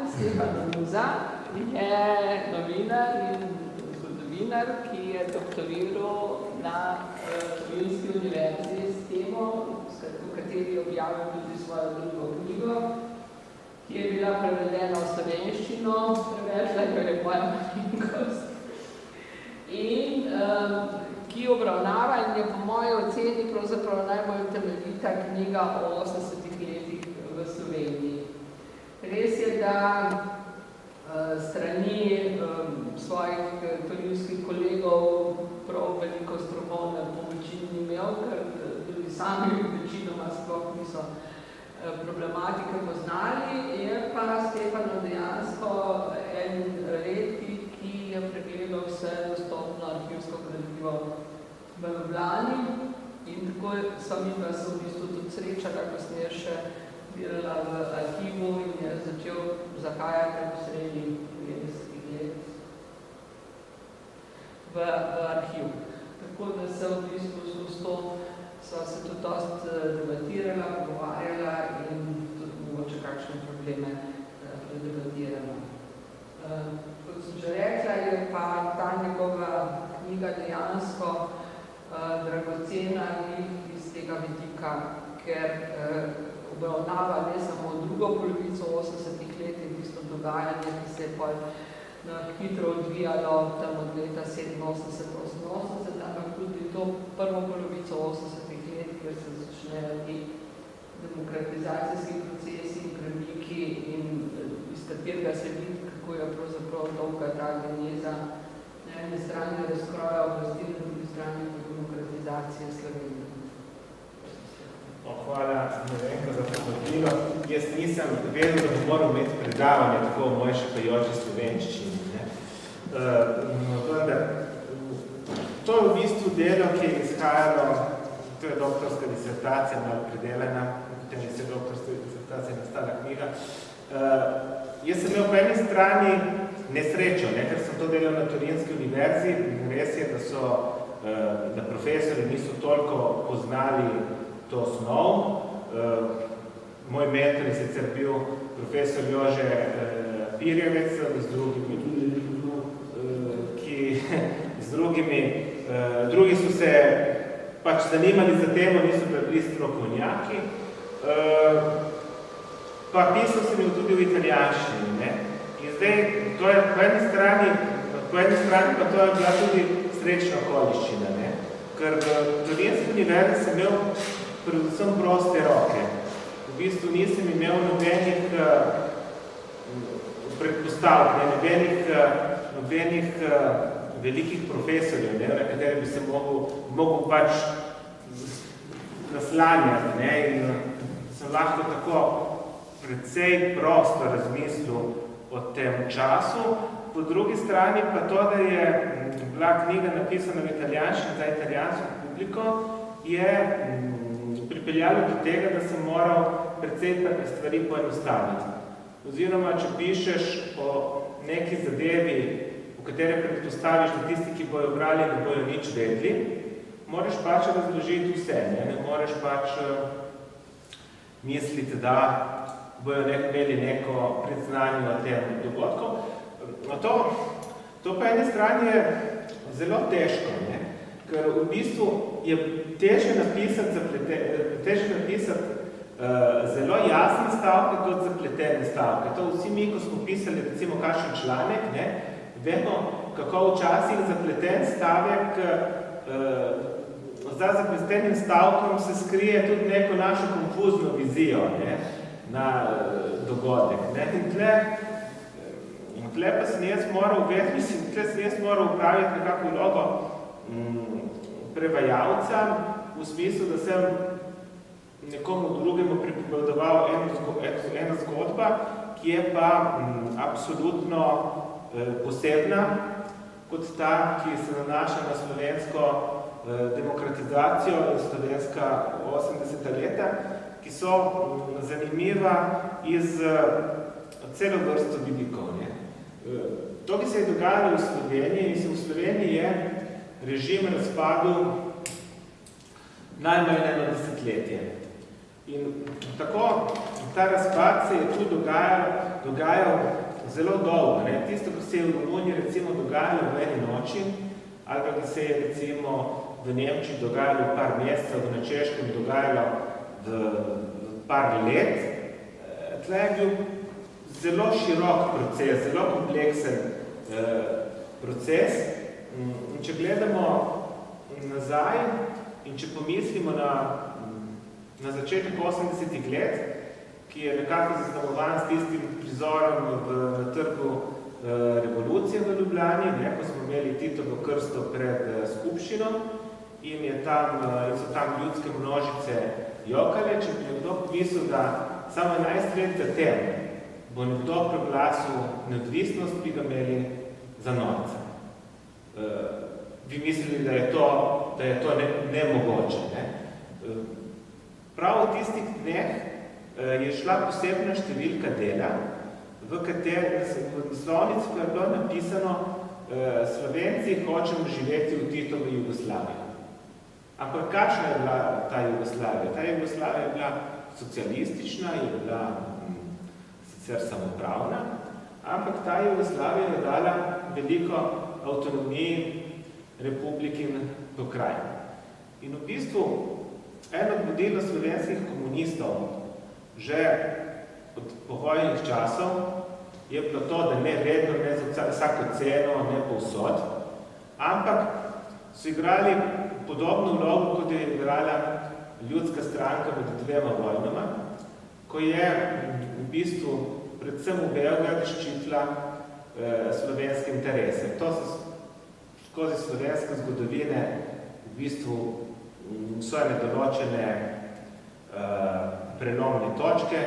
Stefan Muza je novinar in zgodovinar, ki je doktoriral na Torinski univerzi s temo, v kateri je objavil tudi svojo drugo knjigo, ki je bila prevedena v slovenščino, prevedla je moja malenkost. In ki obravnava in je po moji oceni pravzaprav najbolj temeljita knjiga o 80 letih v Sloveniji. Res je, da strani svojih torinskih kolegov prav veliko strokovne pomoči ni imel, ker tudi sami večinoma sploh niso problematike poznali, je pa Stefano dejansko en redki, ki je pregledal vse dostopno arhivsko gradivo v Ljubljani in tako so mi pa se v bistvu tudi srečala, ko sem je še delala v arhivu in je začel zahajati v sredi 90 let v arhiv. Tako da se v bistvu s to sva se tudi dost debatirala, pogovarjala in tudi mogoče kakšne probleme predebatirala. Kot sem že rekla, je pa ta njegova knjiga dejansko dragocena iz tega vidika, ker obravnava ne samo drugo polovico 80 let in tisto dogajanje, ki se je hitro odvijalo tam od leta 87-88, ampak tudi to prvo polovico 80 let, kjer se začnejo ti demokratizacijski procesi in premiki in iz katerega se vidi, kako je pravzaprav dolga ta geneza na eni strani razkroja oblasti, na drugi strani demokratizacije Slovenije. Hvala, Nevenka, za povabilo. Jaz nisem vedel, da bom moral imeti predavanje tako v moji šepajoči slovenščini. To je v bistvu delo, ki je izhajalo, to je doktorska disertacija, malo predelana, potem je se doktorska disertacija nastala knjiga. Jaz sem imel po eni strani nesrečo, ker sem to delal na Torinski univerzi. Res je, da profesori niso toliko poznali to osnov. Moj mentor je sicer bil profesor Jože Pirjevec, drugi so se pač zanimali za temo, niso bili strokovnjaki. Pa pisal sem jo tudi v italijanščini. In zdaj, to je po eni strani pa to je bila tudi srečna okoliščina. Ker v Torinski univerzi sem imel predvsem proste roke. V bistvu nisem imel nobenih predpostavk, nobenih velikih profesorjev, na katere bi se mogel pač naslanjati. In sem lahko tako precej prosto razmislil o tem času. Po drugi strani pa to, da je bila knjiga napisana v italijanščini za italijansko publiko, je pripeljalo do tega, da sem moral precej stvari poenostaviti. Oziroma, če pišeš o neki zadevi, v katere predpostaviš, da tisti, ki bojo brali, ne bojo nič vedli, moraš pač razložiti vse. Ne moreš pač misliti, da bojo imeli neko predznanje o tem dogodkom. To pa eni strani je zelo težko, ker v bistvu je težje napisati zelo jasne stavke kot zapletene stavke. To vsi mi, ko smo pisali recimo kakšen članek, vemo, kako včasih zapleten stavek, za zapletenim stavkom se skrije tudi neko našo konfuzno vizijo na dogodek. In tle pa sem jaz moral upraviti nekako vlogo prevajalca, v smislu, da sem nekomu drugemu pripovedoval eno zgodba, ki je pa absolutno posebna, kot ta, ki se nanaša na slovensko demokratizacijo in slovenska 80. leta, ki so zanimiva iz celo vrsto vidikov. To, ki se je dogajalo v Sloveniji, mislim, v Sloveniji je režim razpadel najmanj eno desetletje. In tako ta razpad se je tu dogajal zelo dolgo. Ne? Tisto, ko se je v Romuniji recimo dogajalo v eni noči, ali pa se je recimo v Nemčiji dogajalo par mesecev, na Češkem dogajalo v par let, tle je bil zelo širok proces, zelo kompleksen proces. In če gledamo nazaj in če pomislimo na začetek 80-ih let, ki je nekako zaznamovan s tistim prizorom na trgu revolucije v Ljubljani, ko smo imeli Titovo krsto pred skupščino in so tam ljudske množice jokale, če bi nekdo pomislil, da samo 11 let zatem bo nekdo proglasil neodvisnost, bi ga imeli za norca. Bi mislili, da je to nemogoče. Ne? Prav v tistih dneh je šla posebna številka dela, v kateri v naslovnici je bilo napisano Slovenci hočemo živeti v Titovi Jugoslaviji. Ampak kakšna je bila ta Jugoslavija? Ta Jugoslavija je bila socialistična, je bila sicer samopravna, ampak ta Jugoslavija je dala veliko avtonomiji republik in pokrajin. In v bistvu eno od vodilo slovenskih komunistov že od povojnih časov je bilo to, da ne vedno, ne za vsako ceno, ne povsod, ampak so igrali podobno vlogo, kot je igrala ljudska stranka med dvema vojnama, ko je v bistvu predvsem v Beogradu ščitila slovenske interese. To so skozi slovenske zgodovine v bistvu so določene prelomne točke,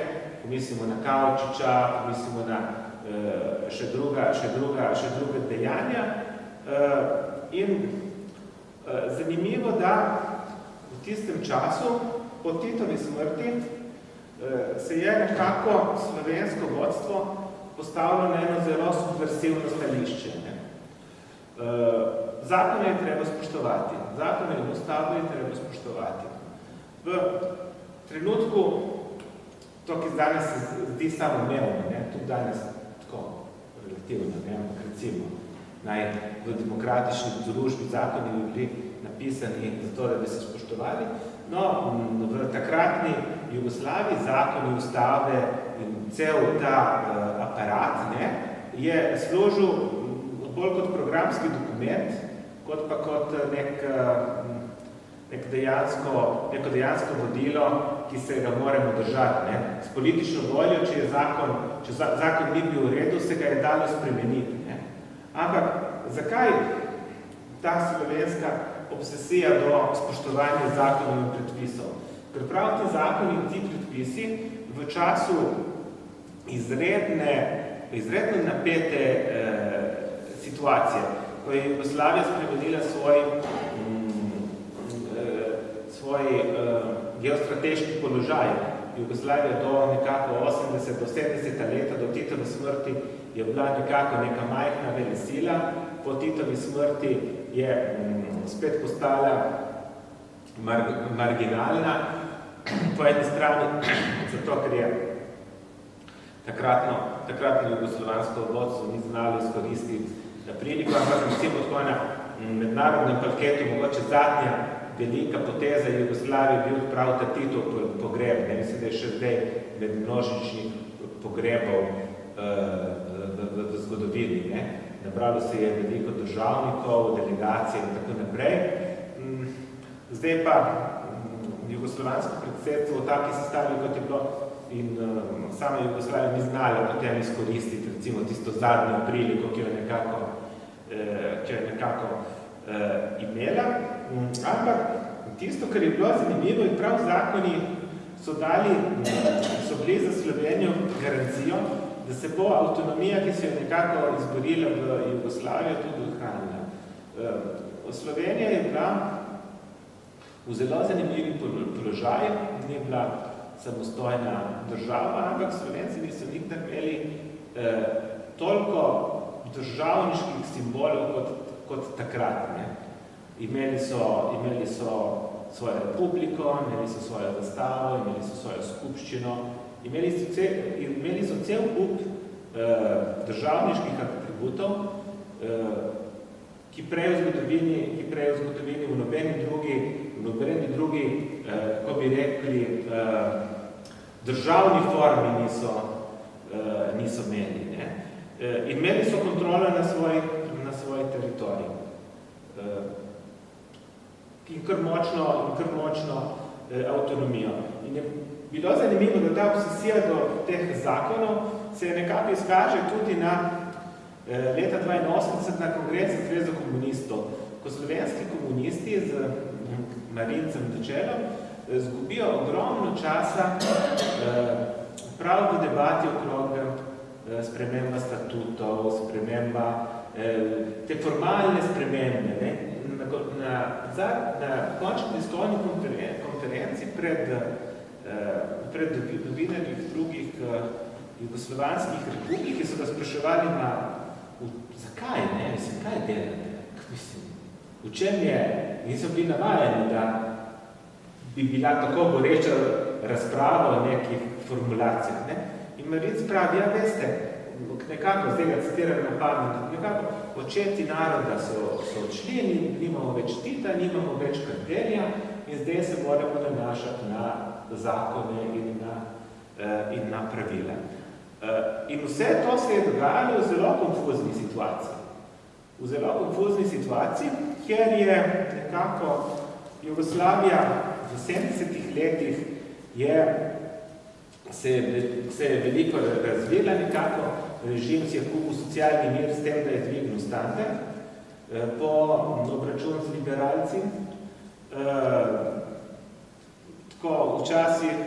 pomislimo na Kavčiča, pomislimo na še druge dejanja. In zanimivo, da v tistem času, po Titovi smrti, se je nekako slovensko vodstvo postavilo na eno zelo subversivno stališče. Zakone je treba spoštovati. Zakone in ustavo je treba spoštovati. V trenutku, to, ki danes se zdi samoumevno, tudi danes tako relativno, ampak recimo, naj v demokratični družbi zakoni bi bili napisani zato, da bi se spoštovali. No, v takratni Jugoslaviji zakoni, ustave in cel ta aparat je služil bolj kot programski dokument, kot pa kot neko dejansko vodilo, ki se ga moramo držati. S politično voljo, če zakon ni bil v redu, se ga je dalo spremeniti. Ampak zakaj ta slovenska obsesija do spoštovanja zakonov in predpisov? Ker prav ti zakoni in ti predpisi v času izredno napete situacije, ko je Jugoslavija spremenila svoj geostrateški položaj. Jugoslavija do nekako 80 do 70 leta, do Titove smrti, je bila nekako neka majhna velesila. Po Titovi smrti je spet postala marginalna. Po eni strani, zato ker je takratno jugoslovansko vodstvo ni znalo izkoristiti priliko, ampak recimo tako na mednarodnem parketu mogoče zadnja velika poteza Jugoslavije bil prav ta Titov pogreb. Mislim, da je še zdaj med množičnih pogrebov v zgodovini. Nabralo se je veliko državnikov, delegacije in tako naprej. Zdaj pa jugoslovansko predsedstvo v taki sestavi, kot je bilo, in sama Jugoslavija ni znala potem izkoristiti recimo tisto zadnjo priliko, ki jo nekako imela. Ampak tisto, kar je bilo zanimivo, in prav zakoni so bili za Slovenijo garancijo, da se bo avtonomija, ki se je nekako izborila v Jugoslavijo, tudi ohranila. Slovenija je bila v zelo zanimivih položaj, ni bila samostojna država, ampak Slovenci niso nikdar imeli toliko državniških simbolov kot takrat. Imeli so svojo republiko, imeli so svojo zastavo, imeli so svojo skupščino, imeli so cel kup državniških atributov, ki prej v zgodovini v nobeni drugi, kako bi rekli, državni formi niso imeli. Ne? In imeli so kontrolo na svoj teritorij. In kar močno avtonomijo. In je bilo zanimivo, da ta obsesija do teh zakonov se nekako izkaže tudi na leta 82 na Kongresu Zveze komunistov, ko slovenski komunisti z Marincem Dečelom zgubijo ogromno časa prav v debati okrog sprememba statutov, sprememba te formalne spremembe. Ne? Na končni tiskovni konferenci pred novinarji drugih jugoslovanskih republik, ki so ga spraševali zakaj, ne? Mislim, kaj delate? Mislim, v čem je? Niso bili navajeni, da bi bila tako goreča razprava o nekih formulacijah. Ne? In Maric pravi, ja, veste, nekako, zdaj ga citiram na pamet, nekako očeti naroda so odšli, nimamo več Tita, nimamo več Kardelja in zdaj se moramo nanašati na zakone in na pravila. In vse to se je dogajalo v zelo konfuzni situaciji. V zelo konfuzni situaciji, kjer je nekako Jugoslavija v 70-ih letih se je veliko razvila, nekako režim si je kupil socialni mir s tem, da je dvignil standard po obračun z liberalci. Tako včasih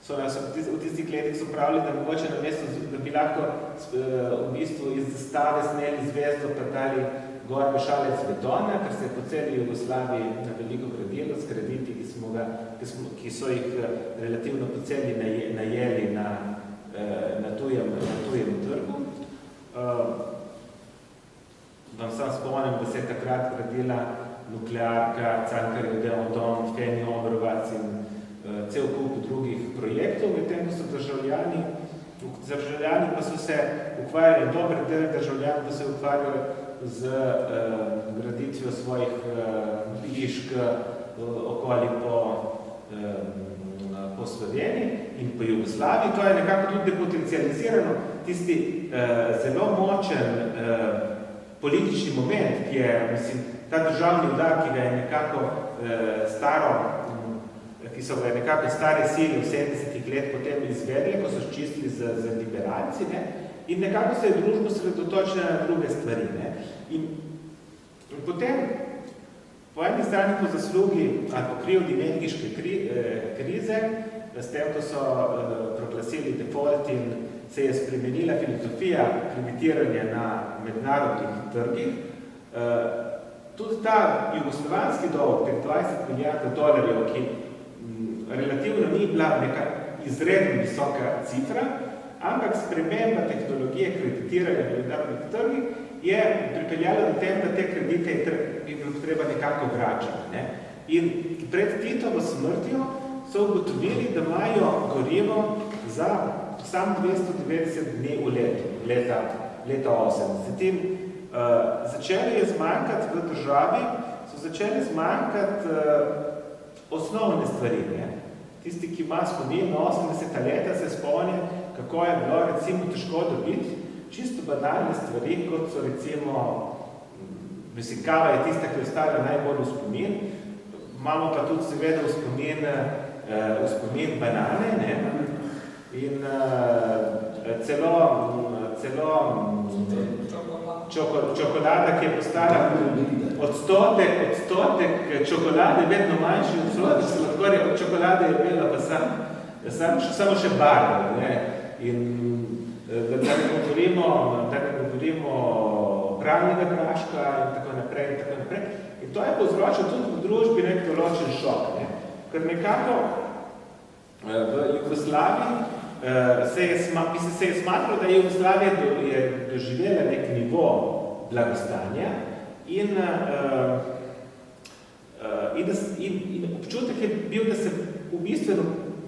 so nas v tistih letih so pravili, da mogoče na mesto, da bi lahko v bistvu iz zastave sneli zvezdo pa dali gor Bešalec betona, ker se je po celi Jugoslaviji na veliko gradilo s krediti, ki so jih relativno po celi najeli na tujem trgu. Vam sam spomnim, da se je takrat gradila nuklearka, Cankarjev dom, Feni Obrovac in cel kup drugih projektov, medtem ko so državljani pa so se ukvarjali, dober del državljan pa se ukvarjali z graditvijo svojih hišk okoli po Sloveniji in po Jugoslaviji. To je nekako tudi depotencializirano tisti zelo močen politični moment, ki je, mislim, ta državni udar, ki ga je nekako ki so ga nekako stare sile v 70-ih let potem izvedli, ko so čistili z liberalci, ne? In nekako se je družbo sredotočila na druge stvari. Ne? In potem, po eni strani po zaslugi ali po krivdi mehiške krize, s tem, ko so proglasili default in se je spremenila filozofija kreditiranja na mednarodnih trgih, tudi ta jugoslovanski dolg, teh 20 milijard dolarjev, ki relativno ni bila neka izredno visoka cifra, ampak sprememba tehnologije kreditiranja na mednarodnih trgih je pripeljala do tem, da te kredite je bilo treba nekako vračati. Ne? In pred Titovo smrtjo so ugotovili, da imajo gorivo za samo 290 dni v letu, leta 80. In začeli je zmanjkati v državi, so začeli zmanjkati osnovne stvari. Ne? Tisti, ki ima spomin na 80. leta, se spomni, kako je bilo recimo težko dobiti čisto banalne stvari, kot so recimo, mislim, kava je tista, ki ostavlja najbolj v spomin, imamo pa tudi seveda v spomin banane, ne? In celo čokolada, ki je postala odstotek čokolade vedno manjši odstotek, sladkorja od čokolade je bila pa samo še barva. In da ne govorimo pravnega praška in tako naprej. In to je povzročilo tudi v družbi nek določen šok. Ne? Ker nekako v Jugoslaviji se je smatralo, da Jugoslavija je doživela nek nivo blagostanja in in občutek je bil, da se v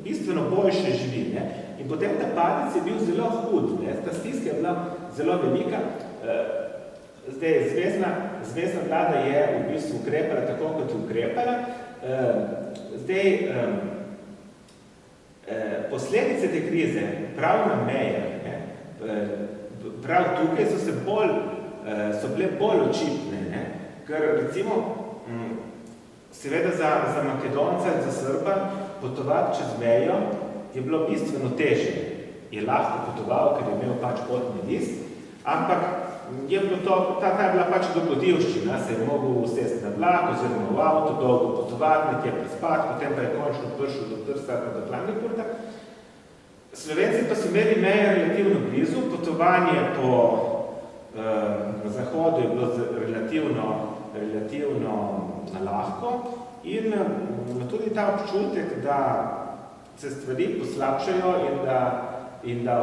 bistveno boljše živi. Ne? In potem ta padec je bil zelo hud, ne? Ta stiska je bila zelo velika. Zdaj, zvezna vlada je v bistvu ukrepala tako, kot je ukrepala. Zdaj, posledice te krize, prav na mejah, prav tukaj so bile bolj očitne, ne? Ker recimo, seveda za Makedonca in za Srba potovati čez mejo je bilo bistveno težje. Je lahko potoval, ker je imel pač potni list, ampak je bilo ta je bila pač dogodivščina, se je mogel usesti na vlak oziroma v avto, dolgo potovati, nekje prespati, potem pa je končno prišel do Trsta pa do Klagenfurta. Slovenci pa so imeli meje relativno blizu, potovanje po zahodu je bilo relativno lahko in tudi ta občutek, da se stvari poslabšajo in da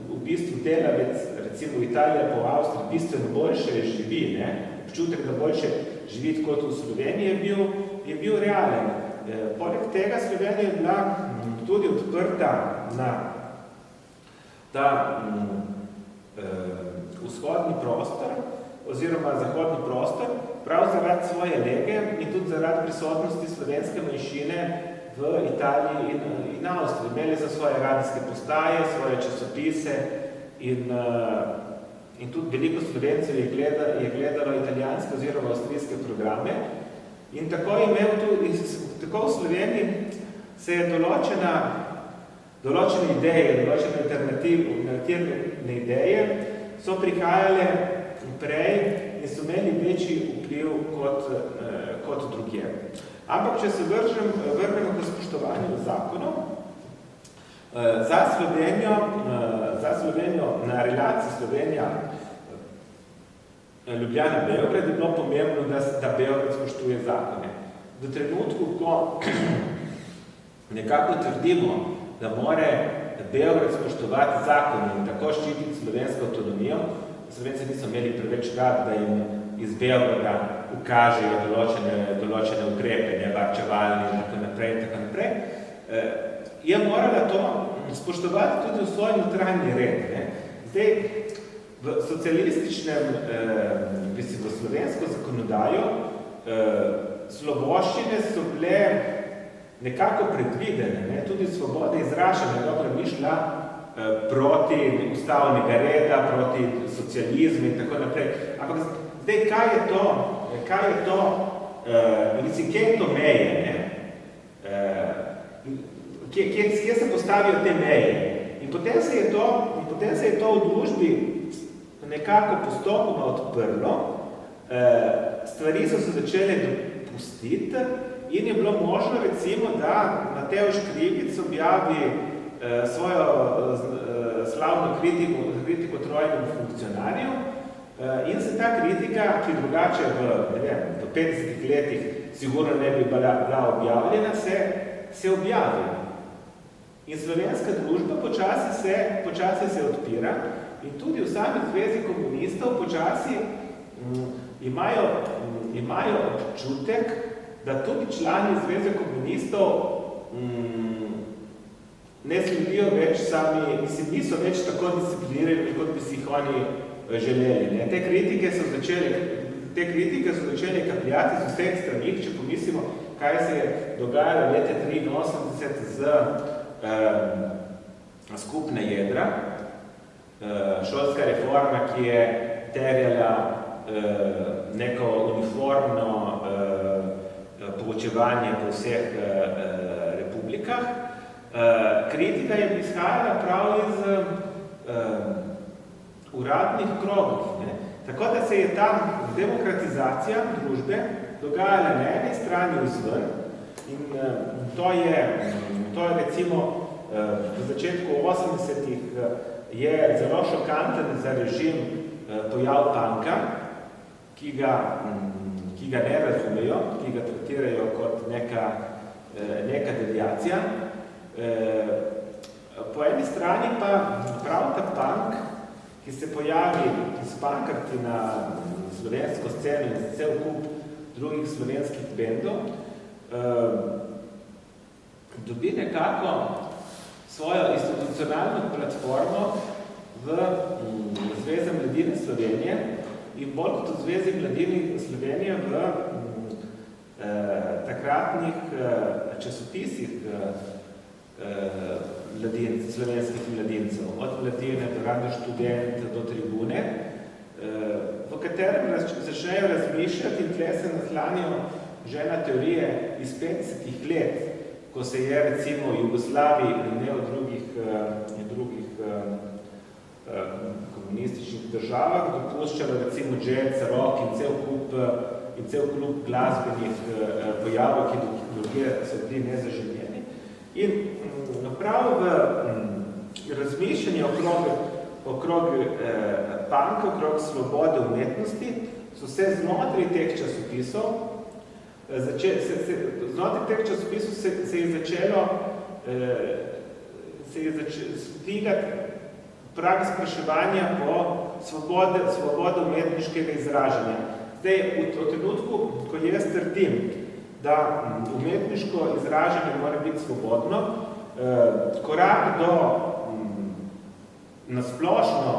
v bistvu delavec, recimo Italija po Avstriji, bistveno boljše živi, ne? Občutek, da boljše živi kot v Sloveniji je bil realen. Poleg tega Slovenija je bila tudi odprta na ta vzhodni prostor oziroma zahodni prostor, prav zaradi svoje lege in tudi zaradi prisotnosti slovenske manjšine v Italiji in Avstriji. Imeli so svoje radijske postaje, svoje časopise in tudi veliko Slovencev je gledalo italijanske oziroma avstrijske programe. In tako je imel tudi, tako v Sloveniji se je določene ideje, določene alternativne ideje so prihajale prej in so imeli večji vpliv kot drugje. Ampak, če se vrnemo k spoštovanju zakonov, za Slovenijo na relaciji Slovenija Ljubljana-Beograd je bilo pomembno, da Beograd spoštuje zakone. Do trenutku, ko nekako trdimo, da mora Beograd spoštovati zakone in tako ščititi slovensko avtonomijo, Slovenci niso imeli preveč rad, da jim iz Beograda ukažejo določene ukrepe, varčevalni in tako naprej. Je morala to spoštovati tudi v svoj notranji red. Ne? Zdaj, v socialističnem, v slovensko zakonodajo, sloboščine so bile nekako predvidene, ne? Tudi svobode izražanja, dokler ni šla proti ustavnega reda, proti socializmu in tako naprej. Ampak zdaj, kaj je to, kje je to meje, ne? Kje se postavijo te meje? In potem se je to v družbi nekako postopoma odprlo, stvari so se začele dopustiti in je bilo možno recimo, da Matevž Krivic objavi svojo slavno kritiko trojnemu funkcionarju in se ta kritika, ki drugače v 50 letih sigurno ne bi bila objavljena, se objavi. In slovenska družba počasi se odpira in tudi v sami zvezi komunistov počasi imajo občutek, da tudi člani zveze komunistov ne sledijo več sami, niso več tako disciplinirani, kot bi si jih oni želeli. Ne? Te kritike so začele kapljati z vseh stranih, če pomislimo, kaj se je dogajalo leta 1983 z skupne jedra, šolska reforma, ki je terjala neko uniformno poučevanje po vseh republikah. Kritika je izhajala prav iz uradnih krogov. Tako da se je tam demokratizacija družbe dogajala na eni strani vzven in to je recimo v začetku 80-ih je zelo šokanten za režim pojav punka, ki ga ne razumejo, ki ga tretirajo kot neka deviacija. Po eni strani pa prav ta punk, ki se pojavi iz punkarti na slovensko sceno in cel kup drugih slovenskih bendov, dobi nekako svojo institucionalno platformo v Zvezi mladine Slovenije in bolj kot v Zvezi mladine Slovenije v takratnih časopisih slovenskih mladincev, od Mladine do Radio Študent do Tribune, v katerem začnejo razmišljati in tle se naslanijo že na teorije iz 50 let, ko se je recimo v Jugoslaviji in ne v drugih komunističnih državah dopuščalo recimo jazz, rock in cel klub glasbenih pojavov, ki drugje so bili nezaželjeni. In prav v razmišljanju okrog punka, okrog svobode umetnosti, so se znotraj teh časopisov se je začelo stigati prag spraševanja po svobode umetniškega izražanja. Zdaj, v trenutku, ko jaz trdim, da umetniško izražanje mora biti svobodno, korak do nasplošno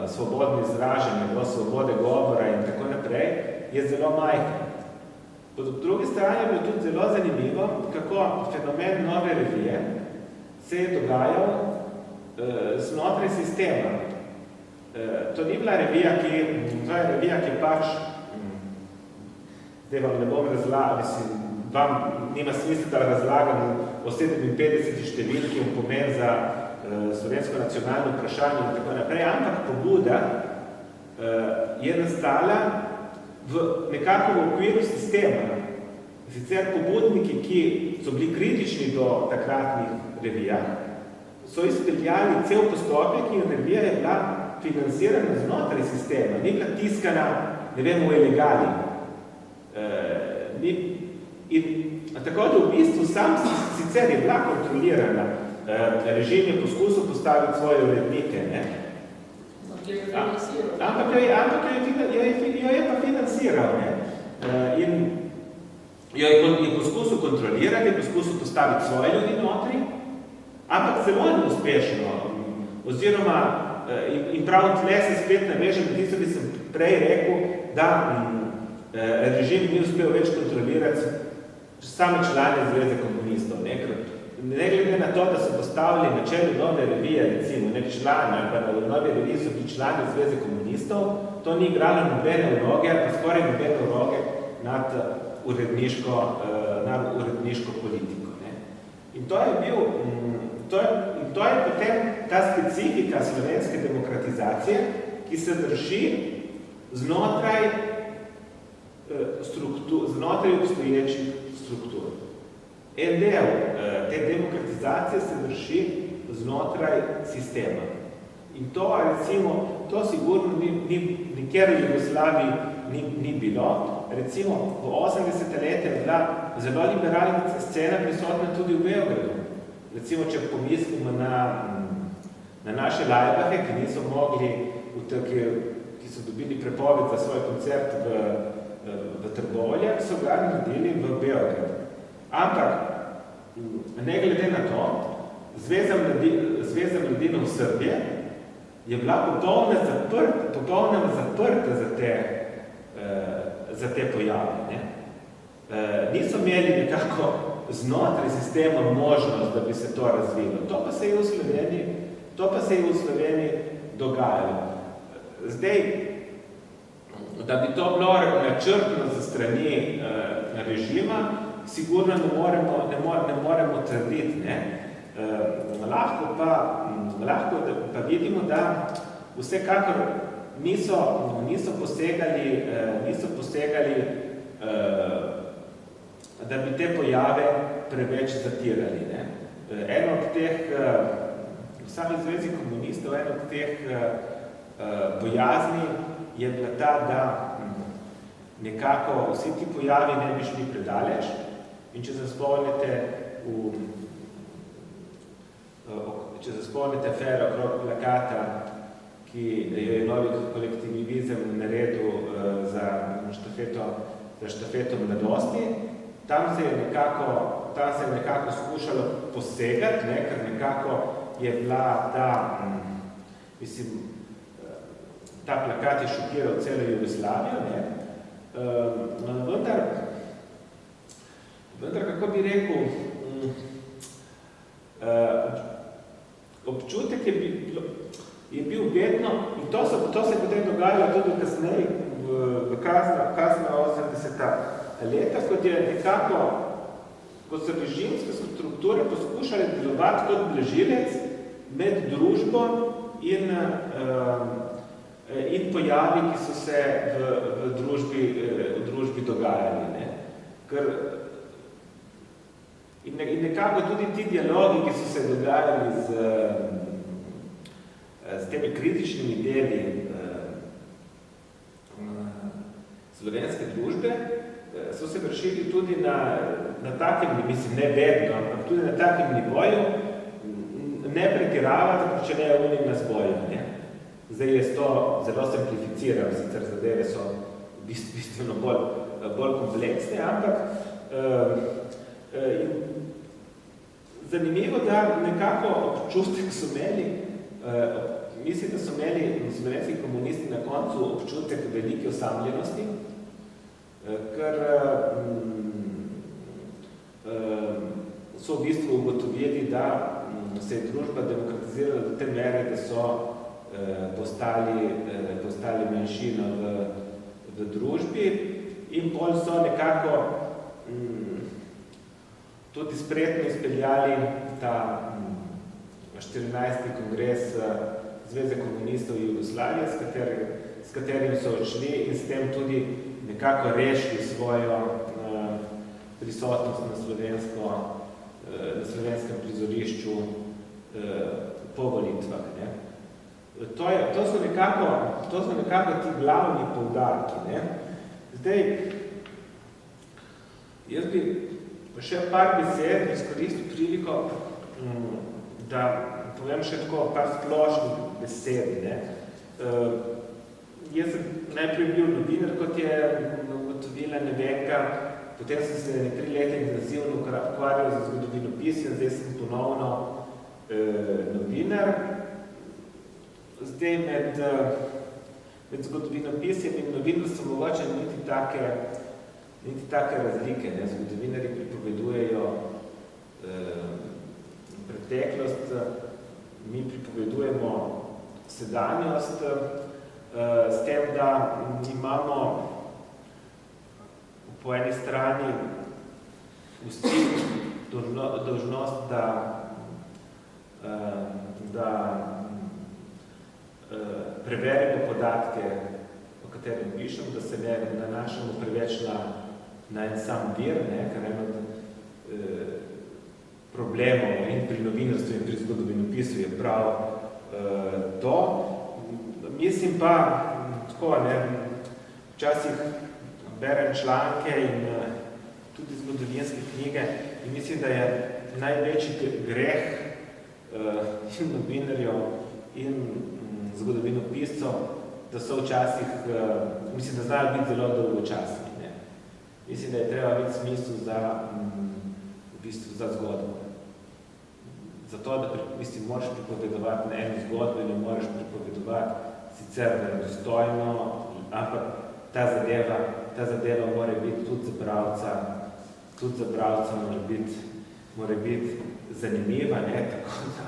svobodno izražanje, do svobode govora in tako naprej, je zelo majhen. Po drugi strani je bilo tudi zelo zanimivo, kako fenomen nove revije se je dogajal znotraj sistema. To ni bila revija, ki pač, zdaj vam ne bom razlagal, vam nima smisla, da razlagam o 57 številki in pomen za slovensko nacionalno vprašanje in tako naprej, ampak pobuda je nastala nekako v okviru sistema. Sicer pobudniki, ki so bili kritični do takratnih revijah, so izpeljali cel postopek in revija je bila financirana znotraj sistema, ni bila tiskana, ne vem, v ilegali. Tako da v bistvu sam sicer je bila kontrolirana, režim je poskusil postaviti svoje urednike, ne? Ampak jo je pa financiral, ne? In jo je poskusil kontrolirati, je poskusil postaviti svoje ljudi notri, ampak zelo neuspešno. Oziroma, in prav tle se spet navežem, tisto, ki sem prej rekel, da režim ni uspel več kontrolirati same člane Zveze komunistov. Ne glede na to, da so postavili na čelu nove revije, recimo, nek član, ali pa na nove revije so bili člani Zveze komunistov, to ni igralo nobene vloge, ali pa skoraj nobene vloge nad uredniško politiko. Ne. In to je bil, to je potem ta specifika slovenske demokratizacije, ki se drži znotraj obstoječih struktur. En del te demokratizacije se vrši znotraj sistema. In to, recimo, to sigurno nikjer v Jugoslaviji ni bilo. Recimo, v 80. leta je bila zelo liberalna scena prisotna tudi v Beogradu. Recimo, če pomislimo na naše Lajbahe, ki niso mogli, ki so dobili prepoved za svoj koncert v Trbovljah, so ga naredili v Beogradu. Ampak, ne glede na to, Zveza mladinov Srbije je bila popolnoma zaprta za te pojave. Ne? Niso imeli nekako znotraj sistema možnost, da bi se to razvilo. To pa se je v Sloveniji dogajalo. Zdaj, da bi to bilo načrtno za strani režima, sigurno ne moremo trditi. Ne? Lahko pa vidimo, da vsekakor niso posegali, da bi te pojave preveč zatirali. Ne? Eno od teh, v sami Zvezi komunistov, eno od teh bojazni je bila ta, da nekako vsi ti pojavi ne bi šli predaleč. In če se spomnite afero okrog plakata, ki je novi kolektivizem naredil za štafeto štafeto mladosti. Tam se je nekako skušalo posegati, ne, ker nekako je bila ta plakat je šokiral celo Jugoslavijo, ne. Vendar, kako bi rekel, občutek je bil vedno, in to se je potem dogajalo tudi kasneje v kasna 80. leta, kot so režimske strukture poskušali delovati kot blažilec med družbo in pojavi, ki so se v družbi dogajali. Ne. In nekako tudi ti dialogi, ki so se dogajali z temi kritičnimi deli slovenske družbe, so se vršili tudi na takem, mislim, ne vedno, ampak tudi na takem nivoju, ne pretiravati, če ne je unim na zboju. Zdaj jaz to zelo simplificiram, sicer zadeve so bistveno bolj kompleksne, ampak zanimivo, da nekako občutek so imeli, mislim, da so imeli slovenski komunisti na koncu občutek velike osamljenosti, ker so v bistvu ugotovili, da se je družba demokratizirala do te mere, da so postali manjšina v družbi in bolj so nekako tudi spretno izpeljali ta 14. kongres Zveze komunistov Jugoslavije, s katerim so odšli in s tem tudi nekako rešili svojo prisotnost na slovenskem prizorišču po volitvah. To so nekako ti glavni poudarki. Ne. Zdaj, jaz bi še par besed izkoristil priliko, da povem še tako par splošnih besed. Ne. Jaz sem najprej bil novinar, kot je ugotovila Nevenka, potem sem se 3 leta intenzivno ukvarjal za zgodovinopisje, zdaj sem ponovno novinar. Zdaj med zgodovinopisjem in novinarstvom mogoče niti take razlike. Ne. Zgodovinarji pripovedujejo preteklost, mi pripovedujemo sedanjost, s tem, da imamo po eni strani vsi dolžnost, da preverimo podatke, o katerem pišem, da se ne nanašamo preveč na en sam vir, ker eno problemov in pri novinarstvu in pri zgodovinopisu je prav to. Mislim pa, tako, včasih berem članke in tudi zgodovinske knjige in mislim, da je največji greh in novinarjev in zgodovinopiscev, da so včasih, mislim, da znajo biti zelo dolgočasni. Mislim, da je treba biti smislu za zgodbo. Zato, da moraš pripovedovati na eno zgodbo in jo moraš pripovedovati sicer verodostojno, ampak ta zadeva mora biti tudi za bralca mora biti zanimiva, tako da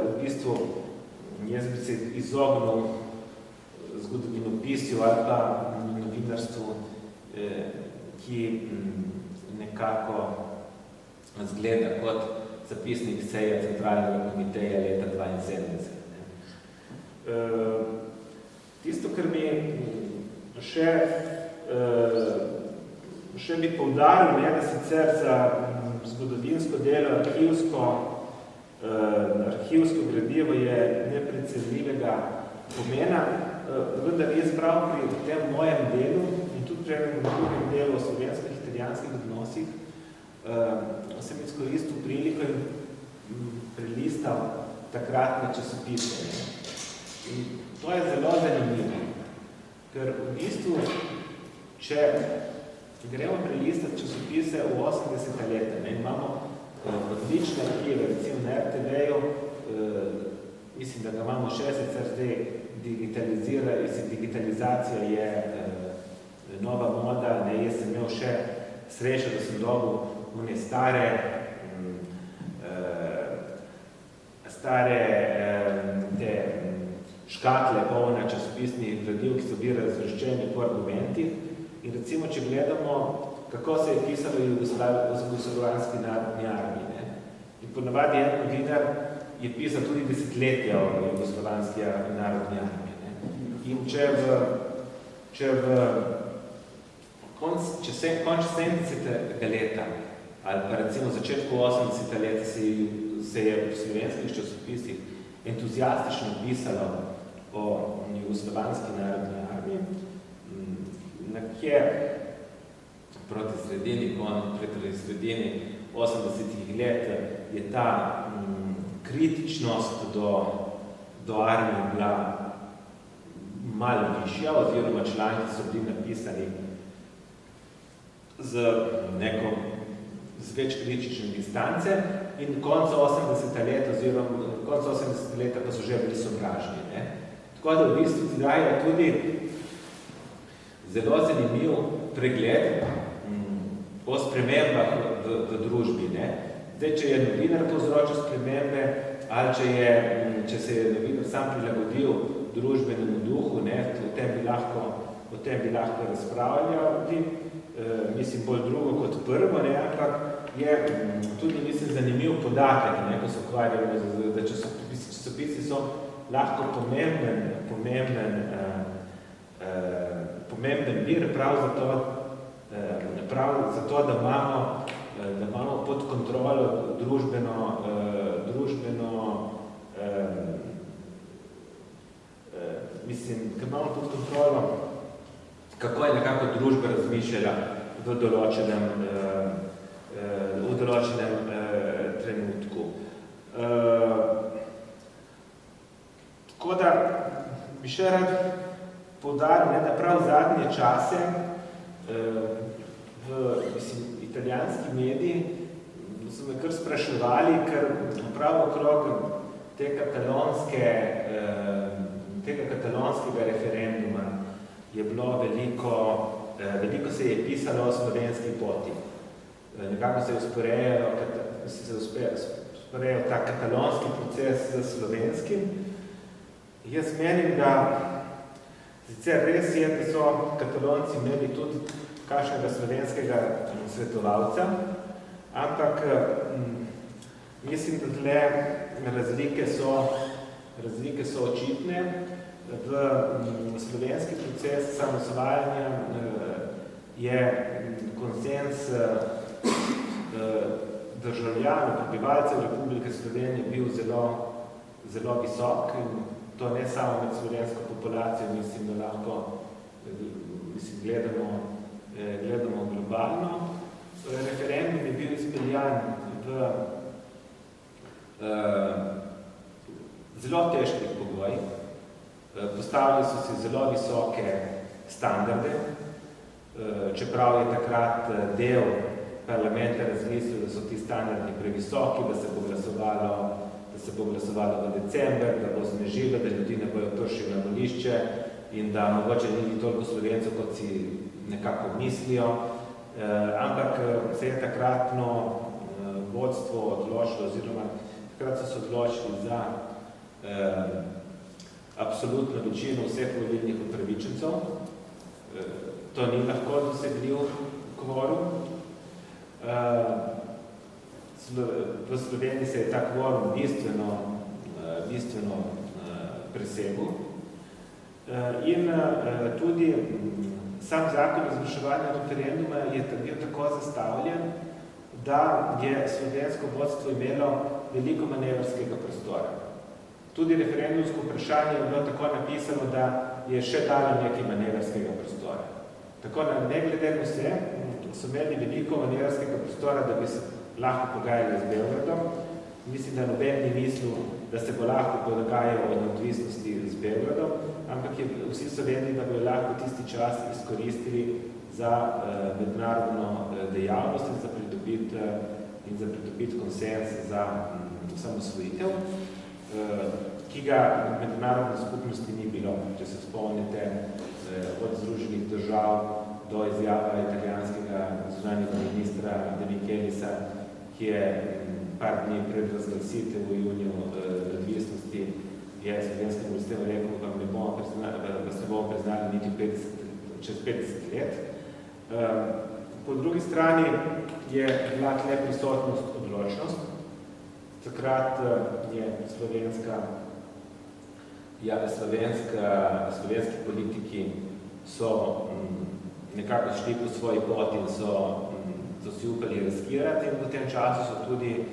v bistvu jaz bi se izognil zgodovinopisju ali pa novinarstvu, ki nekako zgleda kot zapisnik seje Centralnega komiteja leta 1972. Tisto, kar mi še bi poudaril, da sicer za zgodovinsko delo arhivsko gradivo je neprecenljivega pomena, vendar jaz prav pri tem mojem delu in tudi pri enem drugem delu o slovenskih italijanskih odnosih sem izkoristil priliko in prelistal takratne časopise. In to je zelo zanimivo, ker v bistvu, če gremo prelistati časopise v 80. leta. Imamo odlične arhive, recimo na RTV-ju, mislim, da ga imamo še sicer zdaj digitalizacija je nova moda, jaz sem imel še srečo, da sem dobil one stare te škatle polne časopisnih gradiv, ki so bili razvrščeni po argumentih. In recimo, če gledamo, kako se je pisalo v Jugoslovanski narodni armiji. In ponavadi en novinar je pisal tudi desetletja o Jugoslovanski narodni armiji. In če konč 70. leta ali pa recimo v začetku 80. leta se je v slovenskih časopisih entuziastično pisalo o Jugoslovanski narodni armiji, nekje proti sredini 80. let je ta kritičnost do armije bila malo višja, oziroma članki so bili napisani z več kritične distance in konca 80. leta pa so že bili sovražni. Tako da v bistvu ti daje tudi zelo zanimiv pregled o spremembah v družbi. Zdaj, če je novinar povzročil spremembe ali če se je novinar sam prilagodil družbenemu duhu, o tem bi lahko razpravljal, mislim bolj drugo kot prvo, ampak je tudi, mislim, zanimiv podatek, ko se ukvarjamo, da časopisi so lahko pomemben vir prav zato, da imamo pod kontrolo družbeno mislim, ker imamo pod kontrolo, kako je nekako družba razmišljala v določenem trenutku. Tako da bi še rad poudaril, da prav zadnje čase v italijanski mediji so me kar spraševali, ker prav okrog tega katalonskega referenduma je bilo veliko se je pisalo o slovenski poti. Nekako se je usporejal ta katalonski proces z slovenskim. Jaz menim, da sicer res je, da so Katalonci imeli tudi kakšnega slovenskega svetovalca, ampak mislim, da tle razlike so očitne. V slovenski proces samosvajanja je konsens državljanov, prebivalcev Republike Slovenije bil zelo visok, in to ne samo med slovensko populacijo, mislim, da lahko gledamo globalno. Referendum je bil izpeljan v zelo težkih pogojih. Postavili so si zelo visoke standarde, čeprav je takrat del parlamenta razmislil, da so ti standardi previsoki, da se bo glasovalo v december, da bo snežilo, da ljudi ne bojo pršili na volišče in da mogoče ni toliko Slovencev, kot si nekako mislijo. Ampak se je takratno vodstvo odločilo, oziroma takrat so se odločili za absolutno večino vseh volilnih upravičencev. To ni lahko dosegljiv kvorum. V Sloveniji se je ta kvorum bistveno presegel. In tudi sam zakon o izvrševanju referenduma je bil tako zastavljen, da je slovensko vodstvo imelo veliko manevrskega prostora. Tudi referendumsko vprašanje je bilo tako napisano, da je še dalo nekaj manevrskega prostora. Tako da ne glede na vse, so imeli veliko manevrskega prostora, da bi se lahko pogajali z Beogradom. Mislim, da noben ni mislil, da se bo lahko pogajal o neodvisnosti z Beogradom, ampak vsi so vedeli, da bojo lahko tisti čas izkoristili za mednarodno dejavnost in za pridobiti konsens za samosvojitev, ki ga mednarodne skupnosti ni bilo. Če se spomnite od Združenih držav do izjava italijanskega zunanjega ministra De Michelisa, ki je par dni pred razglasitev v juniju neodvisnosti je slovenskim oblastem rekel, da se bomo priznali niti čez 50 let. Po drugi strani je bila tle prisotnost odločnost. Takrat je slovenski politiki so nekako šli po svoji poti in so si upali riskirati in v tem času so tudi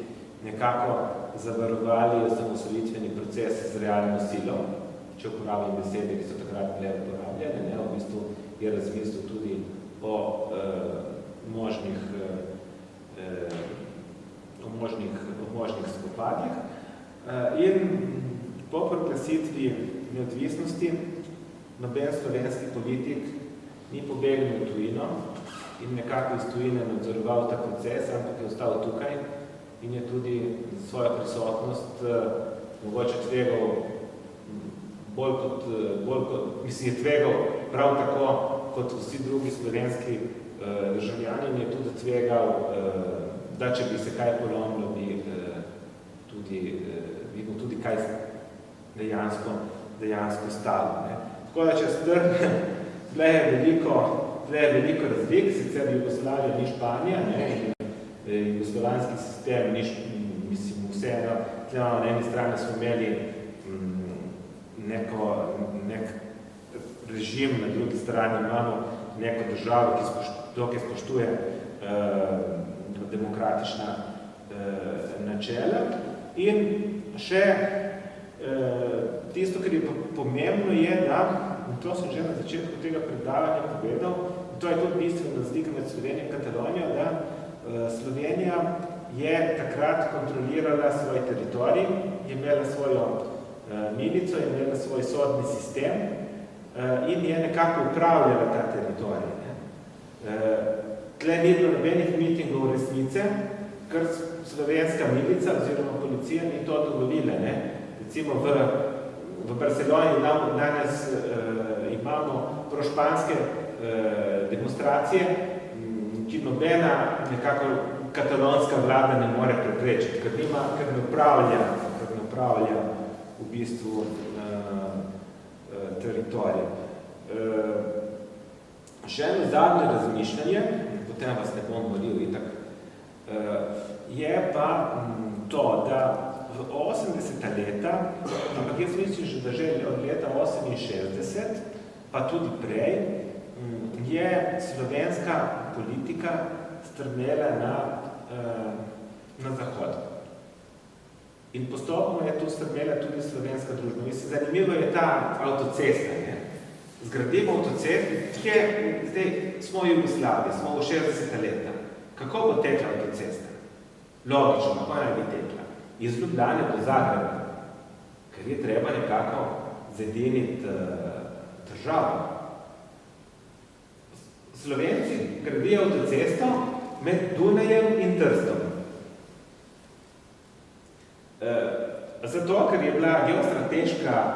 nekako zavarovali osamosvojitveni proces z realno silo, če uporabljam besede, ki so takrat bile uporabljene, v bistvu je razmislil tudi o možnih spopadih. In po proglasitvi neodvisnosti noben slovenski politik ni pobegnil v tujino in nekako iz tujine nadzoroval ta proces, ampak je ostal tukaj in je tudi svojo prisotnost mogoče tvegal je tvegal prav tako kot vsi drugi slovenski državljani in je tudi tvegal, da če bi se kaj polomilo, bi videl tudi kaj dejansko stalo. Tako da, če strnem, tle je veliko razlik, sicer Jugoslavija ni Španija, jugoslovanski sistem ni, mislim, vseeno, tle na eni strani smo imeli nek režim, na drugi strani imamo neko državo, ki spoštuje demokratična načela. In še tisto, kar je pomembno je, da, in to sem že na začetku tega predavanja povedal, to je tudi bistvena razlika med Slovenijo in Katalonijo, da Slovenija je takrat kontrolirala svoj teritorij, je imela svojo milico, je imela svoj sodni sistem in je nekako upravljala ta teritorij. Tle ni bilo nobenih mitingov resnice, ker slovenska milica oziroma policija ni to dovolila. Recimo v Barceloni danes imamo prošpanske demonstracije, ki nobena nekako katalonska vlada ne more preprečiti, ker ne upravlja v bistvu teritorij. Še eno zadnje razmišljanje, potem vas ne bom govoril itak, je pa to, da v 80. leta, ampak jaz mislim, da že od leta 68, pa tudi prej, je slovenska politika strmela na zahod. In postopno je tu strmela tudi slovenska družba. Mislim, zanimivo je ta avtocesta. Zgradimo avtocest, zdaj smo v Jugoslaviji, smo v 60. leta. Kako bo tekla avtocesta? Logično, kako naj bi tekla? Iz Ljubljane do Zagreba, ker je treba nekako zediniti državo. Slovenci gradijo avtocesto med Dunajem in Trstom. Zato, ker je bila geostrateška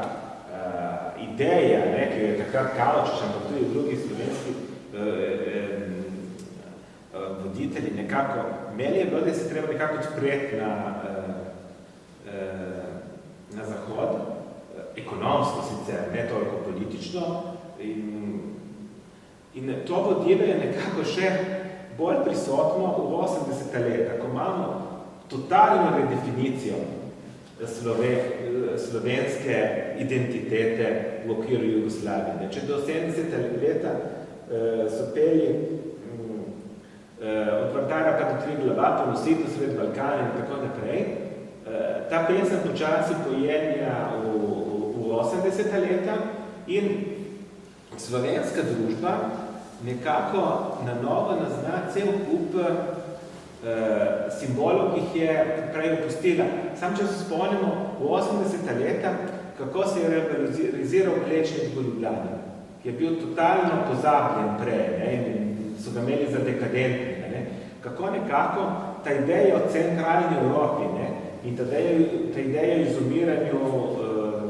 ideja, ki jo je takrat Kavčič, ampak tudi drugi slovenski voditelji nekako, meni je bilo, da se treba nekako odpreti na zahod, ekonomsko sicer, ne toliko politično, in to vodilo je nekako še bolj prisotno v 80. leta, ko imamo totalno redefinicijo slovenske identitete v okviru Jugoslavije. Če do 70. leta so peli od Vrtara pa do Triglava, ponositev sred Balkana in tako naprej, ta pesem počasi pojenja v 80. leta in slovenska družba nekako na novo nazna cel kup simbolov, ki jih je prej opustila. Sam, če se spomnimo v 80. leta, kako se je realiziral Plečnik v Ljubljani, ki je bil totalno pozabljen prej. so ga imeli za dekadentnega. Ne? Kako nekako ta ideja o centralni Evropi, ne? In ta ideja o izumiranju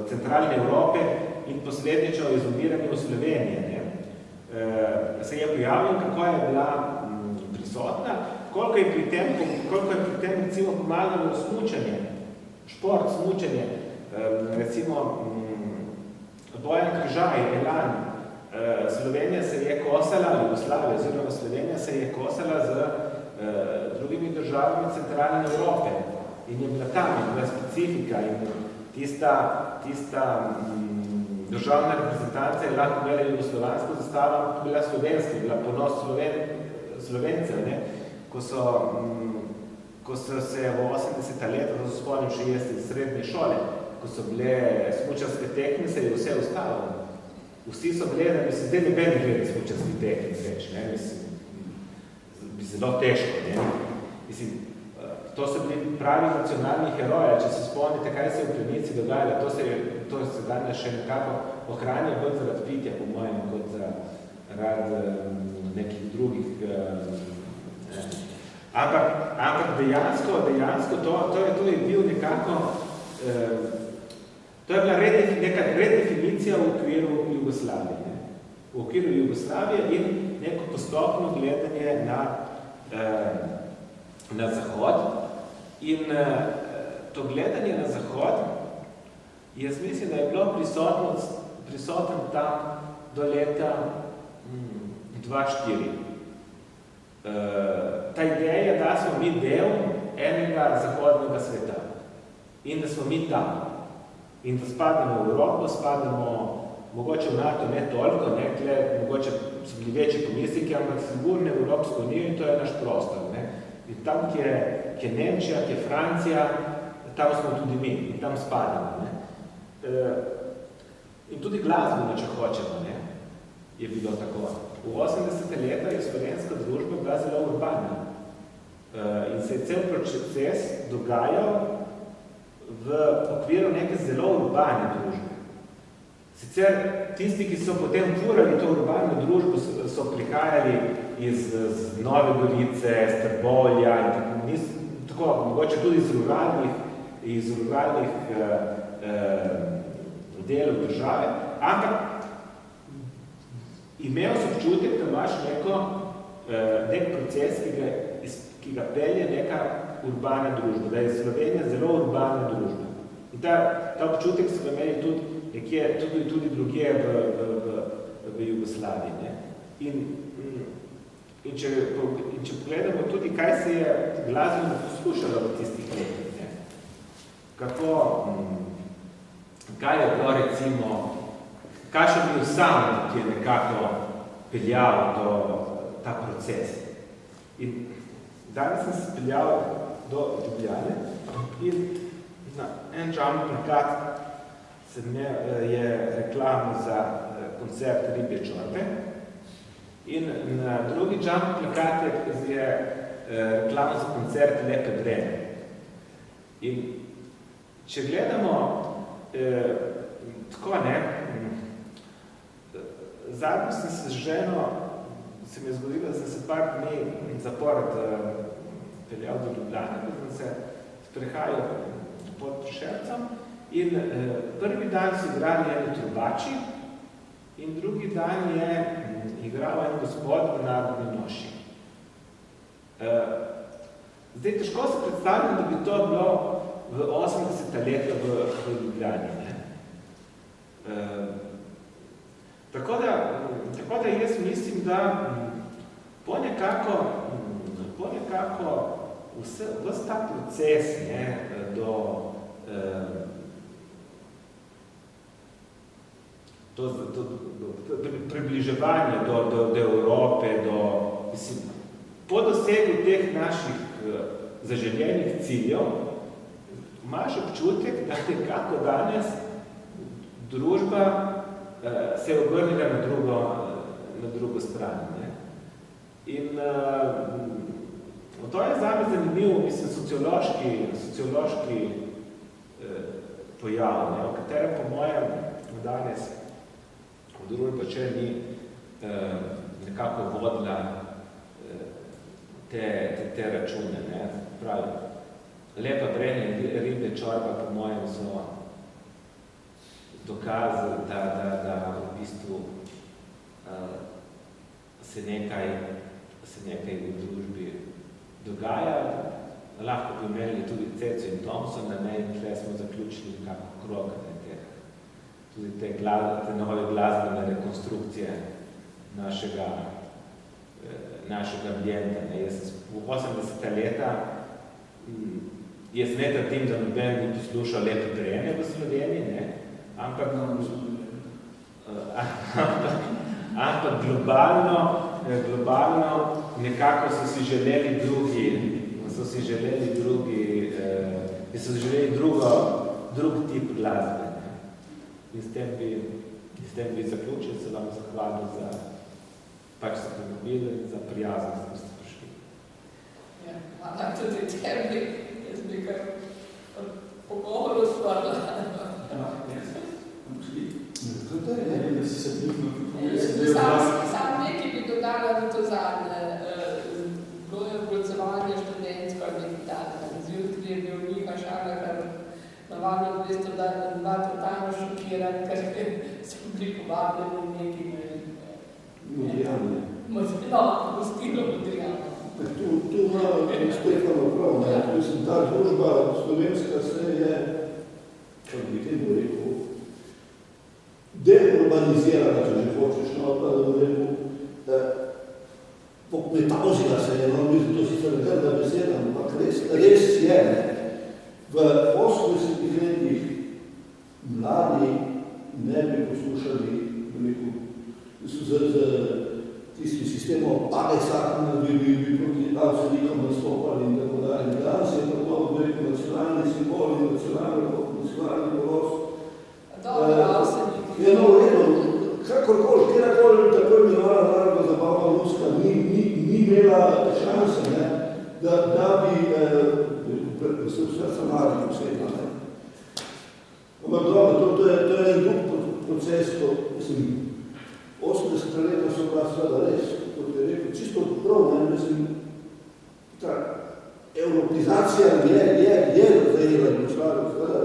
centralne Evrope in poslednično o izumiranju Slovenije, ne? Se je pojavil, kako je bila prisotna, koliko je pri tem recimo pomagalo smučanje, šport, smučanje, recimo Bojan Križaj, Elan, Slovenija se je kosala, Jugoslavija oziroma Slovenija se je kosala z drugimi državami centralne Evrope in je bila tam, je bila specifika in tista državna reprezentanca je lahko bila jugoslovansko zastava, bila slovenska, bila ponos Slovencev, ne? Ko so se v 80. leta, to se spomnim še jesti iz srednje šole, ko so bile smučarske tekme, se je vse ustavilo. Vsi so gledali, mislim, zdaj ne bedi gledali smučarski tekme več, ne? Mislim, bi zelo težko, ne? Mislim, to so bili pravi nacionalni heroji, če se spomnite, kaj se je v Plenici dogajalo, to se danes še nekako ohranja bolj zaradi pitja, po mojem, kot zaradi nekih drugih. Ampak dejansko to je bil nekako, to je bila neka redefinicija v okviru Jugoslavije. Ne? V okviru Jugoslavije in neko postopno gledanje na Zahod. In to gledanje na Zahod, jaz mislim, da je bilo prisoten tam do leta 2004. Ta ideja, da smo mi del enega zahodnega sveta in da smo mi tam. In da spadamo v Evropo, spadamo mogoče v NATO, ne toliko, mogoče so bili večji pomisliki, ampak sigurno v Evropsko unijo in to je naš prostor. Ne? In tam, ki je Nemčija, ki je Francija, tam smo tudi mi in tam spadamo. Ne? In tudi glasbeno, če hočemo, ne? Je bilo tako. V 80. leta je slovenska družba bila zelo urbana in se je cel proces dogajal v okviru neke zelo urbane družbe. Sicer tisti, ki so potem tvorili to urbano družbo, so prihajali iz Nove Gorice, iz Trbovlja in tako, mogoče tudi iz ruralnih delov države, ampak imel so občutek, da imaš nek proces, ki ga pelje neka urbana družba, da je Slovenija zelo urbana družba. In ta občutek so ga imeli tudi nekje, tudi drugje v Jugoslaviji. Ne? In če pogledamo tudi, kaj se je glasbeno poslušalo v tistih letih, ne? Kaj je bilo recimo, kakšen bil sound, ki je nekako peljal ta proces. In danes sem se peljal do Ljubljane in na en jump plakat je reklama za koncert Ribje čorbe in na drugi jump plakat je reklama za koncert Lepe Brene. In če gledamo tako, ne, zadnjo sem se z ženo, se mi je zgodilo, da sem se par dni zapored peljal do Ljubljane, da sem se sprehajal pod Šercem in prvi dan so igrali eni trubači in drugi dan je igral en gospod v Narodni noši. Zdaj, težko se predstavljam, da bi to bilo v 80. leta v Ljubljani. Ne? Tako da jaz mislim, da po nekako ves ta proces, ne, do približevanja do Evrope, po dosegu teh naših zaželjenih ciljev, imaš občutek, da nekako danes družba se je obrnila na drugo stran. Ne? In to je zame zanimivo, mislim, sociološki pojav, ne? O katerem po mojem danes v družba če ni nekako vodila te račune. Ne? Pravi, lepa brenje ribe čorba, po mojem, so dokaz, da v bistvu se nekaj v družbi dogaja. Lahko bi imeli tudi Ceco in Thompsona, in tle smo zaključili nekako krog tudi te nove glasbene rekonstrukcije našega ambijenta. V 80. leta jaz ne trdim, da noben bi poslušal Lepo trenje v Sloveniji, ampak globalno nekako so si želeli drug tip glasbe. In s tem bi zaključil, se vam zahvalil za pač se povabili in za prijaznost, ko ste prišli. Ja, hvala tudi tebi, jaz bi kar pogovoru stvarila. Sam nekaj bi dodala v to zadnje. Bilo je obrazovanje študentsko digitalno. Zjutraj je bil Miha Šalekar navadno 200 dva totalno šokiran, ker so bili povabljeni nekaj gostilo Modrijano. Tu ima Stefano prav, mislim, ta družba slovenska se je, kako bi temu rekel, deurbanizirala, če že hočeš, pa da bom rekel, pokmetavzila se je, mislim, to sicer grda beseda, ampak res je, v 80 letih mladi ne bi poslušali, z tistim sistemom Aleksa, bi proti avselikom nastopali in tako dalje. Danes je pa to, nacionalni simbol in nacionalni ponos. Dobro, avselik. Je v redu, kakorkoli, kjerkoli tako imenovana narodna zabavna Ruska ni imela šanse, da bi se vse samarili vsega. Ampak dobro, to je en drug proces, mislim, 80 leta so bila seveda res, kot je rekel, čisto prav, mislim, ta evropizacija je zajela Jugoslavija, seveda,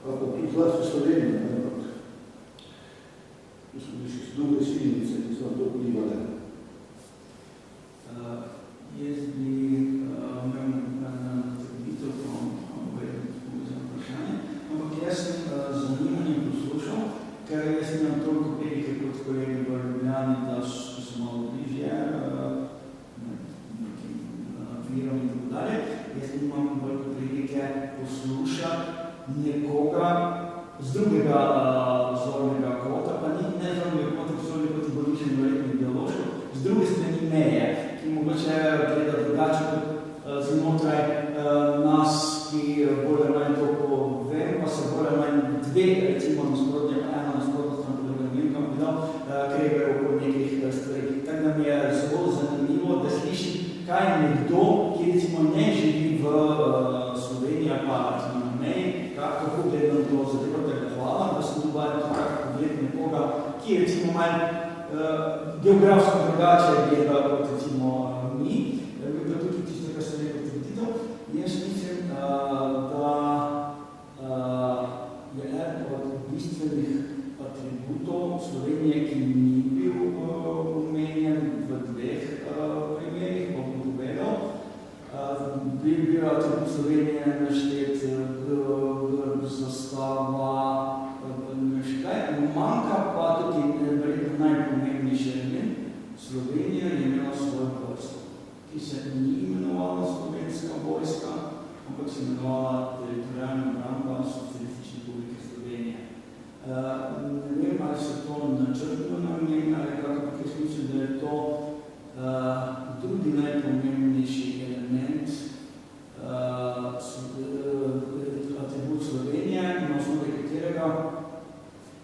ampak tudi zlasti v Sloveniji, ampak tu smo bili še druge silnice, ki so na to vplivali. Jaz bi imel na zagotovitev vprašanje, ampak jaz sem zanimanje poslušal, ker jaz imam toliko prilike kot kolegi v Ljubljani, da so malo bližje nekim virom in tako dalje. Jaz imam veliko prilike poslušati nekoga z drugega zornega kota, pa ne zornega kota, ki so kot bolničen verjetno ideološko, z druge strani meje, ki mogoče gleda drugače kot znotraj nas, ki bolj ali manj toliko vem, pa se bolj ali manj dve, recimo nasprotne, ena nasprotna stran, druga ne vem, kam bi dal, kregajo okoli nekih stvari. Tako da mi je zelo zanimivo, da slišim, kaj nekdo, ki recimo ne živi v Sloveniji ali pa recimo na meji, kako gleda na to zadevo, tega hvala, da sem dobajen to tako pogled nekoga, ki recimo manj geografsko drugače gleda kot recimo mi. Pa tudi tisto, kar sem rekel trditev. Jaz mislim, da je eden od bistvenih atributov Slovenije, ki ni bil omenjen v dveh primerih, bom povedal. Bi bil atribut Slovenije naštet grb, zastava, manjka pa tudi verjetno najpomembnejši element. Slovenija je imela svoj vojsko, ki se ni imenovala Slovenska vojska, ampak se imenovala Teritorialna obramba Socialistične republike Slovenije. Ne vem, ali se to načrtno namenja, ali kako, ampak jaz mislim, da je to drugi najpomembnejši element atribut Slovenije, na osnovi katerega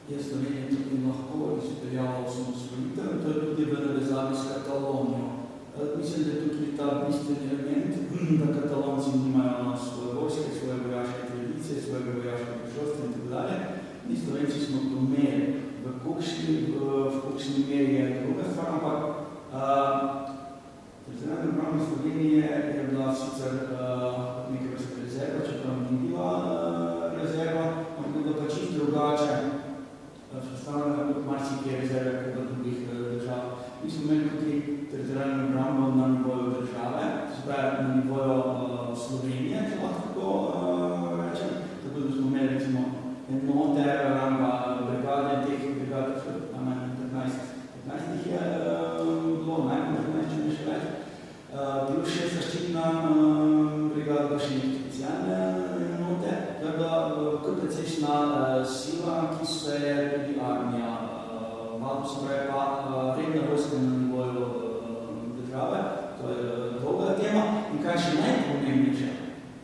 je Slovenija tudi lahko izpeljala osamosvojitev, in to je tudi v navezavi s Katalonijo. Mislim, da je tudi ta bistveni element, da Katalonci nimajo svoje vojske, svoje vojaške tradicije, svojega vojaškega prišolstva in tako dalje. Mi Slovenci smo to imeli, v kakšni meri je druga stvar, ampak Teritorialna obramba Slovenije specialne enote, kar precejšna sila, ki se je tudi armija, se pravi pa redna vojska na nivoju države, to je dolga tema. In kaj še najpomembnejše,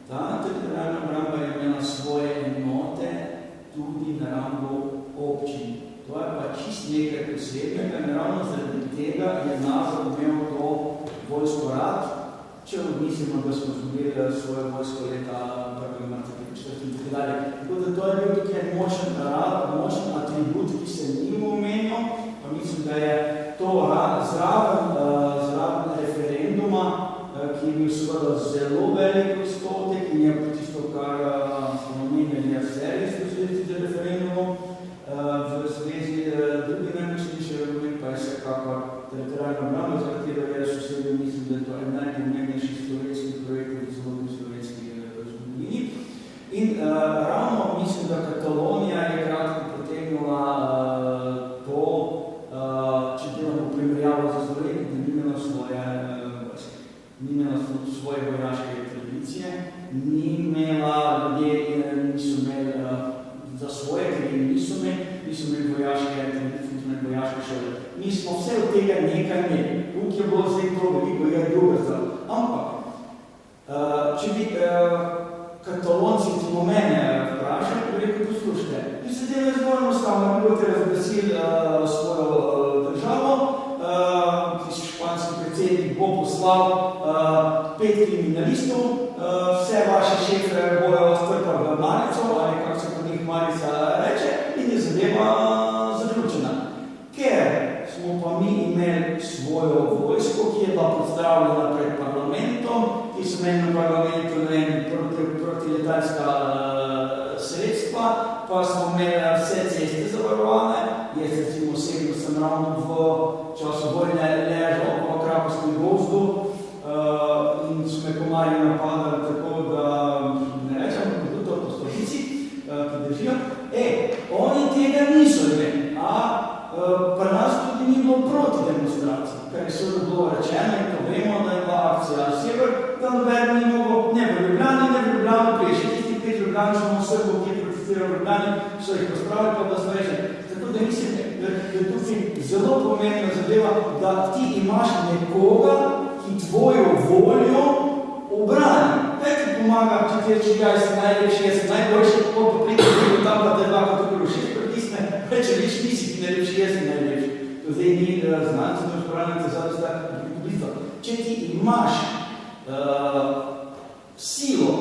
ta teritorialna obramba je imela svoje enote tudi na ravno občin. To je pa čist nekaj posebnega in ravno zaradi tega je nazad imel to vojsko rad, če odmislimo, da smo zgubili svoje vojsko leta 1. marca 1944 in tako dalje. Tako da to je bil tukaj močen atribut, ki se ni omenil, pa mislim, da je to zraven referenduma, ki je bil seveda zelo velik odstotek in je tisto, kar smo omenjali seriji v zvezi z referendumom. V zvezi drugi najmočnejši argument pa je vsekakor teritorialna obramba, za katero jaz osebno mislim, da je to en najpomembnejših slovenskih projektov v zgodnji slovenski zgodovini. In ravno mislim, da Katalonija je kratko potegnila to, če delamo primerjavo za Slovenijo, da ni imela svoje vojaške tradicije, niso imeli za svoje, ker niso imeli vojaške tradicije, niso imeli vojaške šole. Mi smo vse od tega nekaj imeli. Tukaj je bilo zdaj to veliko, je druga stvar. Ampak, če bi Katalonci timo mene vprašali, bi rekel, poslušajte, vi se delo zelo enostavno, bi boste razglasili svojo državo, španski predsednik bo poslal 5 kriminalistov, vse vaše šefe bojo strpali v marico, ali kako se po njih marica reče, in je zadeva zaključena. Ker smo pa mi imeli svojo vojsko, ki je bila predstavljena pred parlamentom, ki so imeli na parlamentu protiletalska sredstva, pa smo imeli vse ceste zavarovane. Jaz recimo osebno sem ravno v času vojne ležal v Krakovskem gozdu in so me komarji napadali tako, da ne rečem, da tudi to po stolici, ki držijo. Oni tega niso imeli, pri nas tudi ni bilo proti demonstraciji, kar je seveda bilo rečeno in to vemo, da je bila akcija Sever, da noben ni mogel ne v Ljubljani, ne v Ljubljani priješi. Tisti 5 Ljubljančanov Srbov, ki je protestirali v Ljubljani, so jih pospravili pa da zveženi. Tako da mislim, da je tukaj zelo pomembna zadeva, da ti imaš nekoga, ki tvojo voljo obrani. Kaj ti pomaga, če ti reči, ja, jaz sem najlepši, jaz sem najboljši, kako pa priti, tam pa te lahko tukaj rušiti pritisne, reče, viš, nisi ti najlepši, jaz sem najlepši. To zdaj ni znanstveno usporalnice, zato sta bistvo. Če ti imaš silo,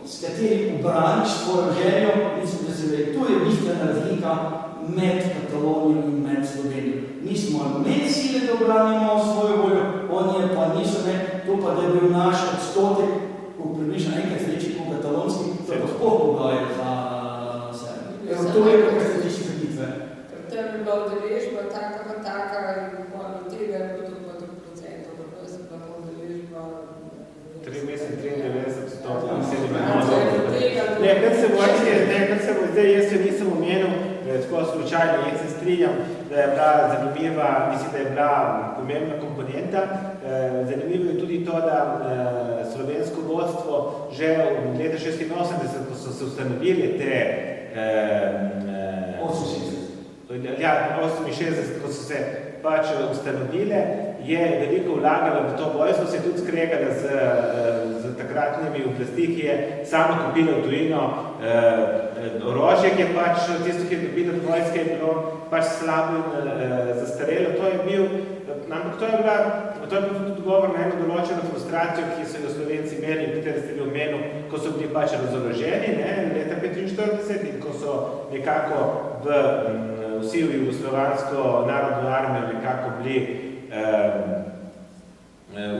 s katerim obraniš svojo željo, mislim, da se ve, to je bistvena razlika med Katalonijo in med Slovenijo. Mi smo imeli sile, da obranimo svojo voljo, oni je pa niso imeli, to pa da je bil naš odstotek, ko približno enkrat večji po katalonski, to pa sploh poglaje za sebe. To je kakaj se tiši zakitve. Ker tem je bila udeležba taka pa taka in od tega je bilo pa 3%, pa se pa udeležba 3 mesece, 93 stopnja, 7 Ne, kar se bo zdaj, jaz se nisem omenil, tako slučajno, jaz se strinjam, da je bila zanimiva, mislim, da je bila pomembna komponenta. Zanimivo je tudi to, da slovensko vodstvo že od leta 86, ko so se ustanovili te 68, ko so se pač ustanovile, je veliko vlagala v to vojsko, se je tudi skregala z takratnimi oblasti, ki je samo kupila v tujino orožje, ki je pač tisto, ki je dobila od vojske, je bilo pač slabo in zastarelo. To je bil tudi govor na eno določeno frustracijo, ki so jo Slovenci imeli, kateri ste bili omenil, ko so bili pač razoroženi, leta 1945, in ko so nekako vsi v jugoslovansko narodno armijo nekako bili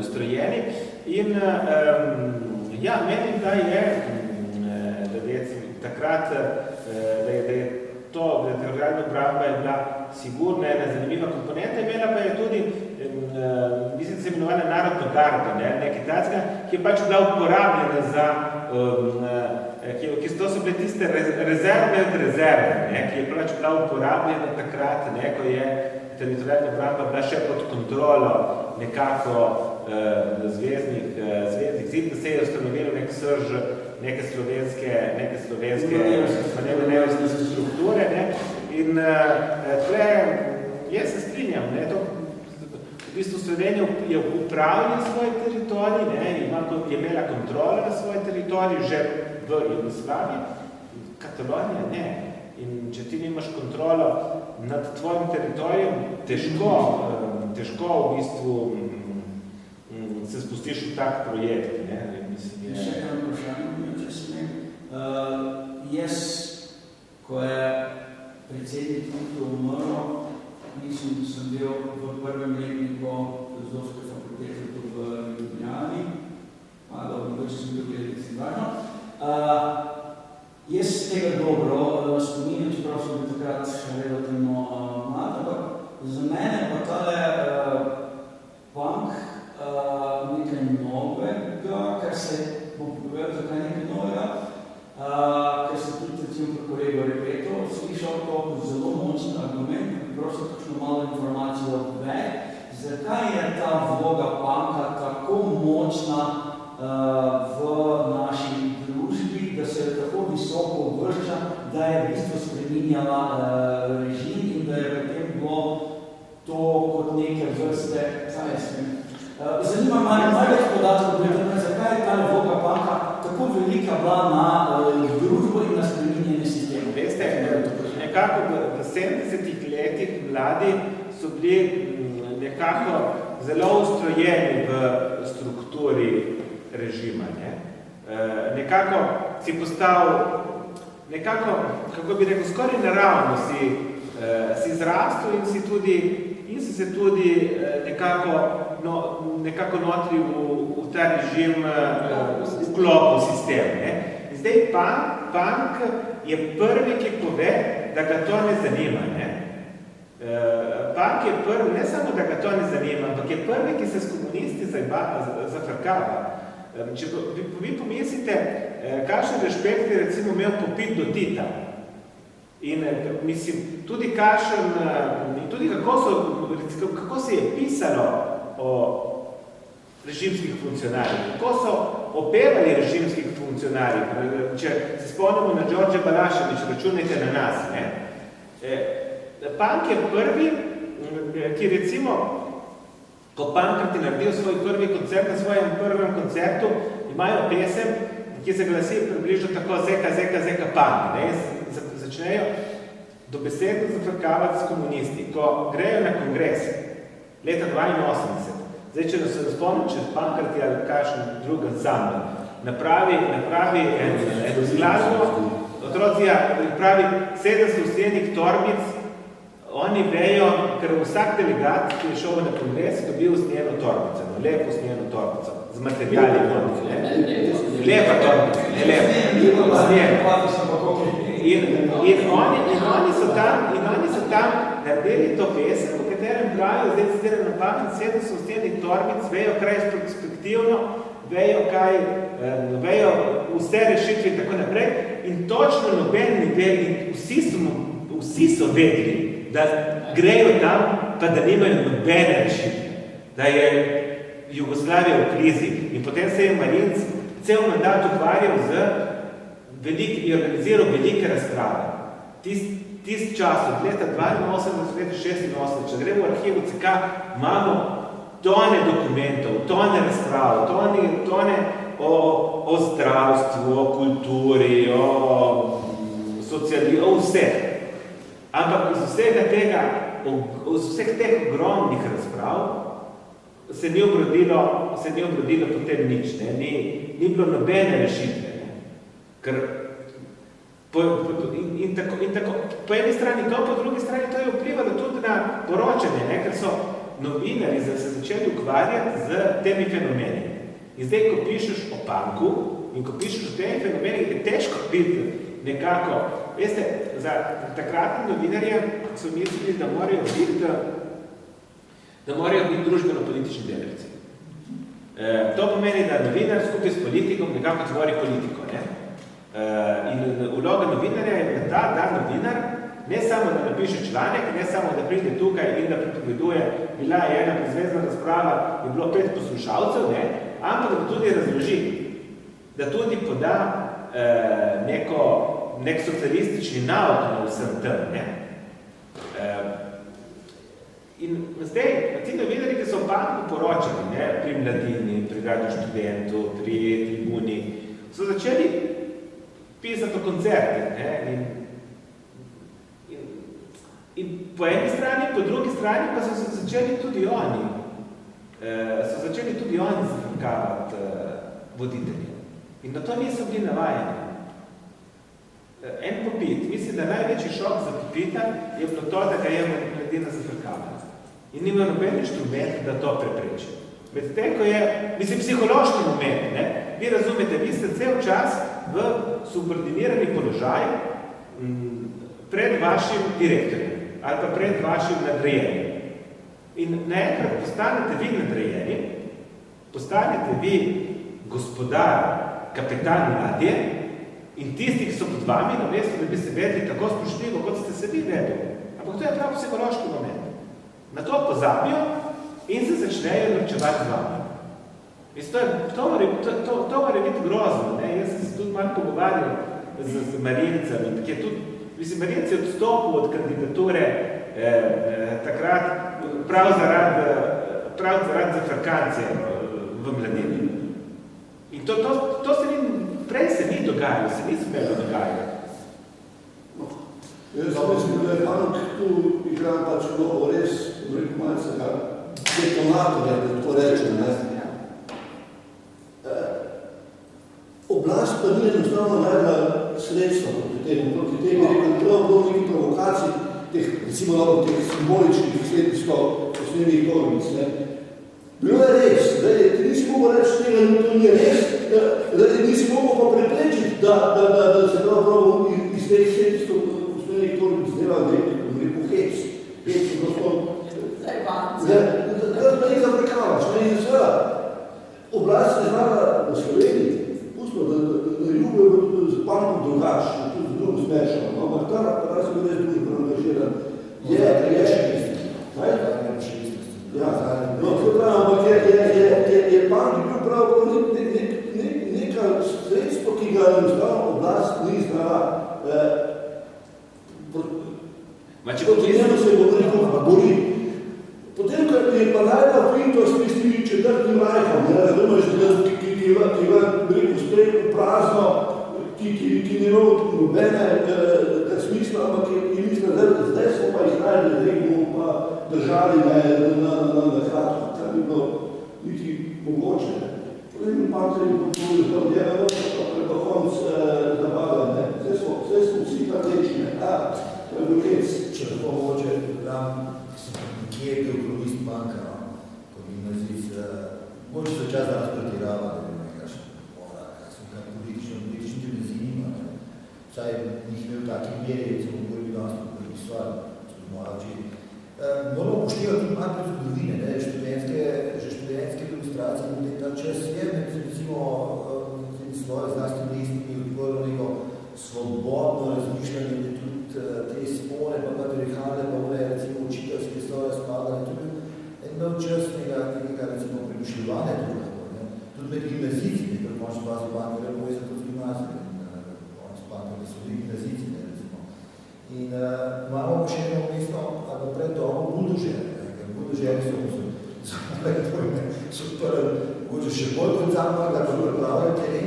ustrojeni. In ja, menim, da je takrat, da je to, da je teritorialna obramba je bila sigurna ena zanimiva komponenta, imela pa je tudi, mislim, se imenovana narodno gardo, kitajska, ki je pač bila uporabljena za, ki so bile tiste rezervne od rezervne, ki je pač bila uporabljena takrat, ko je teritorialna obramba bila še pod kontrolo nekako zvezdnih sil, da se je ustanovilo nek srž neke slovenske manevrske strukture. Ne? In tle, jaz se strinjam, ne? To, v bistvu Slovenija je upravila svoj teritorij, ne? Je imela kontrolo na svoj teritorij že v Jugoslaviji, Katalonija ne. In če ti nimaš kontrolo nad tvojim teritorijem, težko v bistvu se spustiš v tak projekt. Ne? Mislim, Še eno vprašanje, če smem. Jaz, ko je predsednik Tito umrl, mislim, da sem bil v prvem letniku filozofske fakultete v Ljubljani, pa dobro, če sem bil gledati važno. Jaz tega dobro spominjam, čeprav sem bil takrat še relativno mlad, ampak za mene pa tale punk nekaj novega, ker se, bom povedal, zakaj nekaj novega, ker se tudi recimo pri kolegu Repeto slišal to zelo močen argument, prosim kakšno malo informacijo več, zakaj je ta vloga punka tako močna v naši družbi, da se je tako visoko uvršča, da je v bistvu spreminjala režim in da je potem bilo to kot neke vrste, kaj jaz vem. Zanima me več podatkov, zakaj je ta vloga punka tako velika bila na družbo in na spreminjanje sistema. Veste, nekako v 70-ih letih mladi so bili nekako zelo ustrojeni v strukturi režima. Ne? Nekako si postal, kako bi rekel, skoraj naravno si zrastel in si se tudi nekako notri v ta režim vklopil sistem. Ne? Zdaj punk je prvi, ki pove, da ga to ne zanima. Ne? Punk je prvi, ne samo, da ga to ne zanima, ampak je prvi, ki se s komunisti zafrkava. Če vi pomislite, kakšen respekt je recimo imel Popit do Tita. In mislim, tudi kako se je pisalo o režimskih funkcionarjih, kako so opevali režimskih funkcionarjih. Če se spomnimo na Đorđe Balašević, računajte na nas. Ne? Punk je prvi, ki recimo, ko punkarti naredijo svoj prvi koncert, na svojem prvem koncertu imajo pesem, ki se glasi približno tako zeka, zeka, zeka, punk. Ne? Začnejo dobesedno zafrkavati s komunisti. Ko grejo na kongres leta 82, zdaj, če se spomnim, če punkarti ali kakšen drug ansambl, napravi eno zglasbo, otroci pravi 700 usnjenih torbic, oni vejo, ker vsak delegat, ki je šel na kongres, dobil usnjeno torbico, lepo usnjeno torbico, z materiali torbice. Lepa torbica, ne lepa, usnjeno. In oni so tam naredili to pesem, v katerem pravijo, zdaj citiram na pamet, 700 usnjenih torbic, vejo kraj perspektivno, vejo vse rešitve in tako naprej. In točno nobeni vedeli, vsi so vedeli, da grejo tam, pa da nimajo nobene rešitve, da je Jugoslavija v krizi. In potem se je Marinc cel mandat ukvarjal in organiziral velike razprave. Tist čas, od leta 82, leta 86, če gremo v arhivu CK, imamo tone dokumentov, tone razprav, tone o zdravstvu, o kulturi, o socializmu, o vseh. Ampak iz vseh teh ogromnih razprav se ni obrodilo potem nič. Ne? Ni bilo nobene rešitve. Ker po eni strani to, po drugi strani to je vplivalo tudi na poročanje, ne? Ker so novinari se začeli ukvarjati z temi fenomeni. In zdaj, ko pišeš o punku in ko pišeš o temi fenomeni, je težko biti nekako. Veste, za takratne novinarje so mislili, da morajo biti družbeno-politični delavci. To pomeni, da novinar skupaj s politikom nekako tvori politiko. Ne? In vloga novinarja je ta, da novinar ne samo, da napiše članek, ne samo, da pride tukaj in da pripoveduje, bila je ena prezvezna razprava, je bilo 5 poslušalcev, ne? Ampak da tudi razloži, da tudi poda nek socialistični nauk na vsem tem. Ne? In zdaj, ti novinarji, ki so v banku poročali, ne, pri Mladini, pri Radiu Študentu, pri Tribuni, so začeli pisati o koncertih. Ne, in po eni strani, po drugi strani pa so začeli tudi oni zafrkavati voditelje. In na to niso bili navajeni. En popit, mislim, da največji šok za popita je bilo to, da ga je Mladina zafrkavala. In nima noben inštrument, da to prepreči. Medtem, ko je, mislim, psihološki moment, ne? Vi razumete, vi ste cel čas v subordinirani položaj pred vašim direktorjem ali pa pred vašim nadrejenim. In naenkrat postanete vi nadrejeni, postanete vi gospodar, kapitan ladje in tisti, ki so pod vami, namesto, da bi se vedli tako spoštljivo, kot ste se vi vedeli. Ampak to je prav psihološki moment. Na to pozabijo in se začnejo norčevati z vami. To mora biti grozno. Ne? Jaz sem se tudi malo pogovarjal z Marincem. Mislim, Marinc je odstopil od kandidature takrat prav zaradi zafrkancije v Mladini. In to se prej se ni dogajalo, se ni smelo dogajati. Jaz mislim, da je Bank tu igral pač mnogo res, rekel malce, detonatorja, da tako rečem. Oblast pa ni enostavno najla sredstva proti temu, rekel, prav bilo nekaj provokacij, recimo teh simboličnih 700 poslednjih torbic. Bilo je res, ti nisi mogel reči tega, to ni res, nisi mogel pa preprečiti, da se prav iz teh 700 poslednjih torbic dela rekel hec. Hec je gospod. Da ne zafrkavaš, ne in seveda. Oblast je znala v Sloveniji, pustimo, da ljubijo z Bankom drugač, tudi z drugim smešno, ampak ta se bi res drugi preangažiran. Je še isti. Kaj? Ja, no, ampak je Bank bil prav neka sredstvo, ki ga enostavno oblast ni znala. Proti njemu se bo rekel, boli. Potem, ko je pa najda finto s tistim četrtim rajkom, razumeš, ki je rekel strejko prazno, ki ni nobene smisla, ampak je mislila, zdaj smo pa jih najde, zdaj bomo pa držali na kratko, kar bi bilo niti mogoče. Potem mi pa se je povedal, da je pa konc zabavljen, zdaj smo vsi ta reči, to je dokec. Če pa mogoče, kje je bil kromist Banka, kot gimnazist, mogoče se čas danes pretirava, da bi nekaj politični gimnaziji nima. Vsaj njih imel takih meri, recimo, bolj bi danes prvi stvar, če bi morali učiti. Moramo poštevati tudi malo pred zgodovine, že študentske ilustracije, in ta čas je, recimo, svoje zlasti mestnimi odprlo neko svobodno razmišljanje, da tudi te spore, pa patriarhalne, pa vle, recimo, učiteljske svoje spadane, tudi en nov čas nekega, recimo, premišljevanja druga. Tudi med gimnazici, nekaj končno bazi Banka, da bo jaz tudi gimnazije, končno Banka, da so bili gimnazici, recimo. In imamo še eno mesto, ali pred dobro, buldožere. Buldožere so mogoče še bolj kot zamor, da ko pripravljajo teren,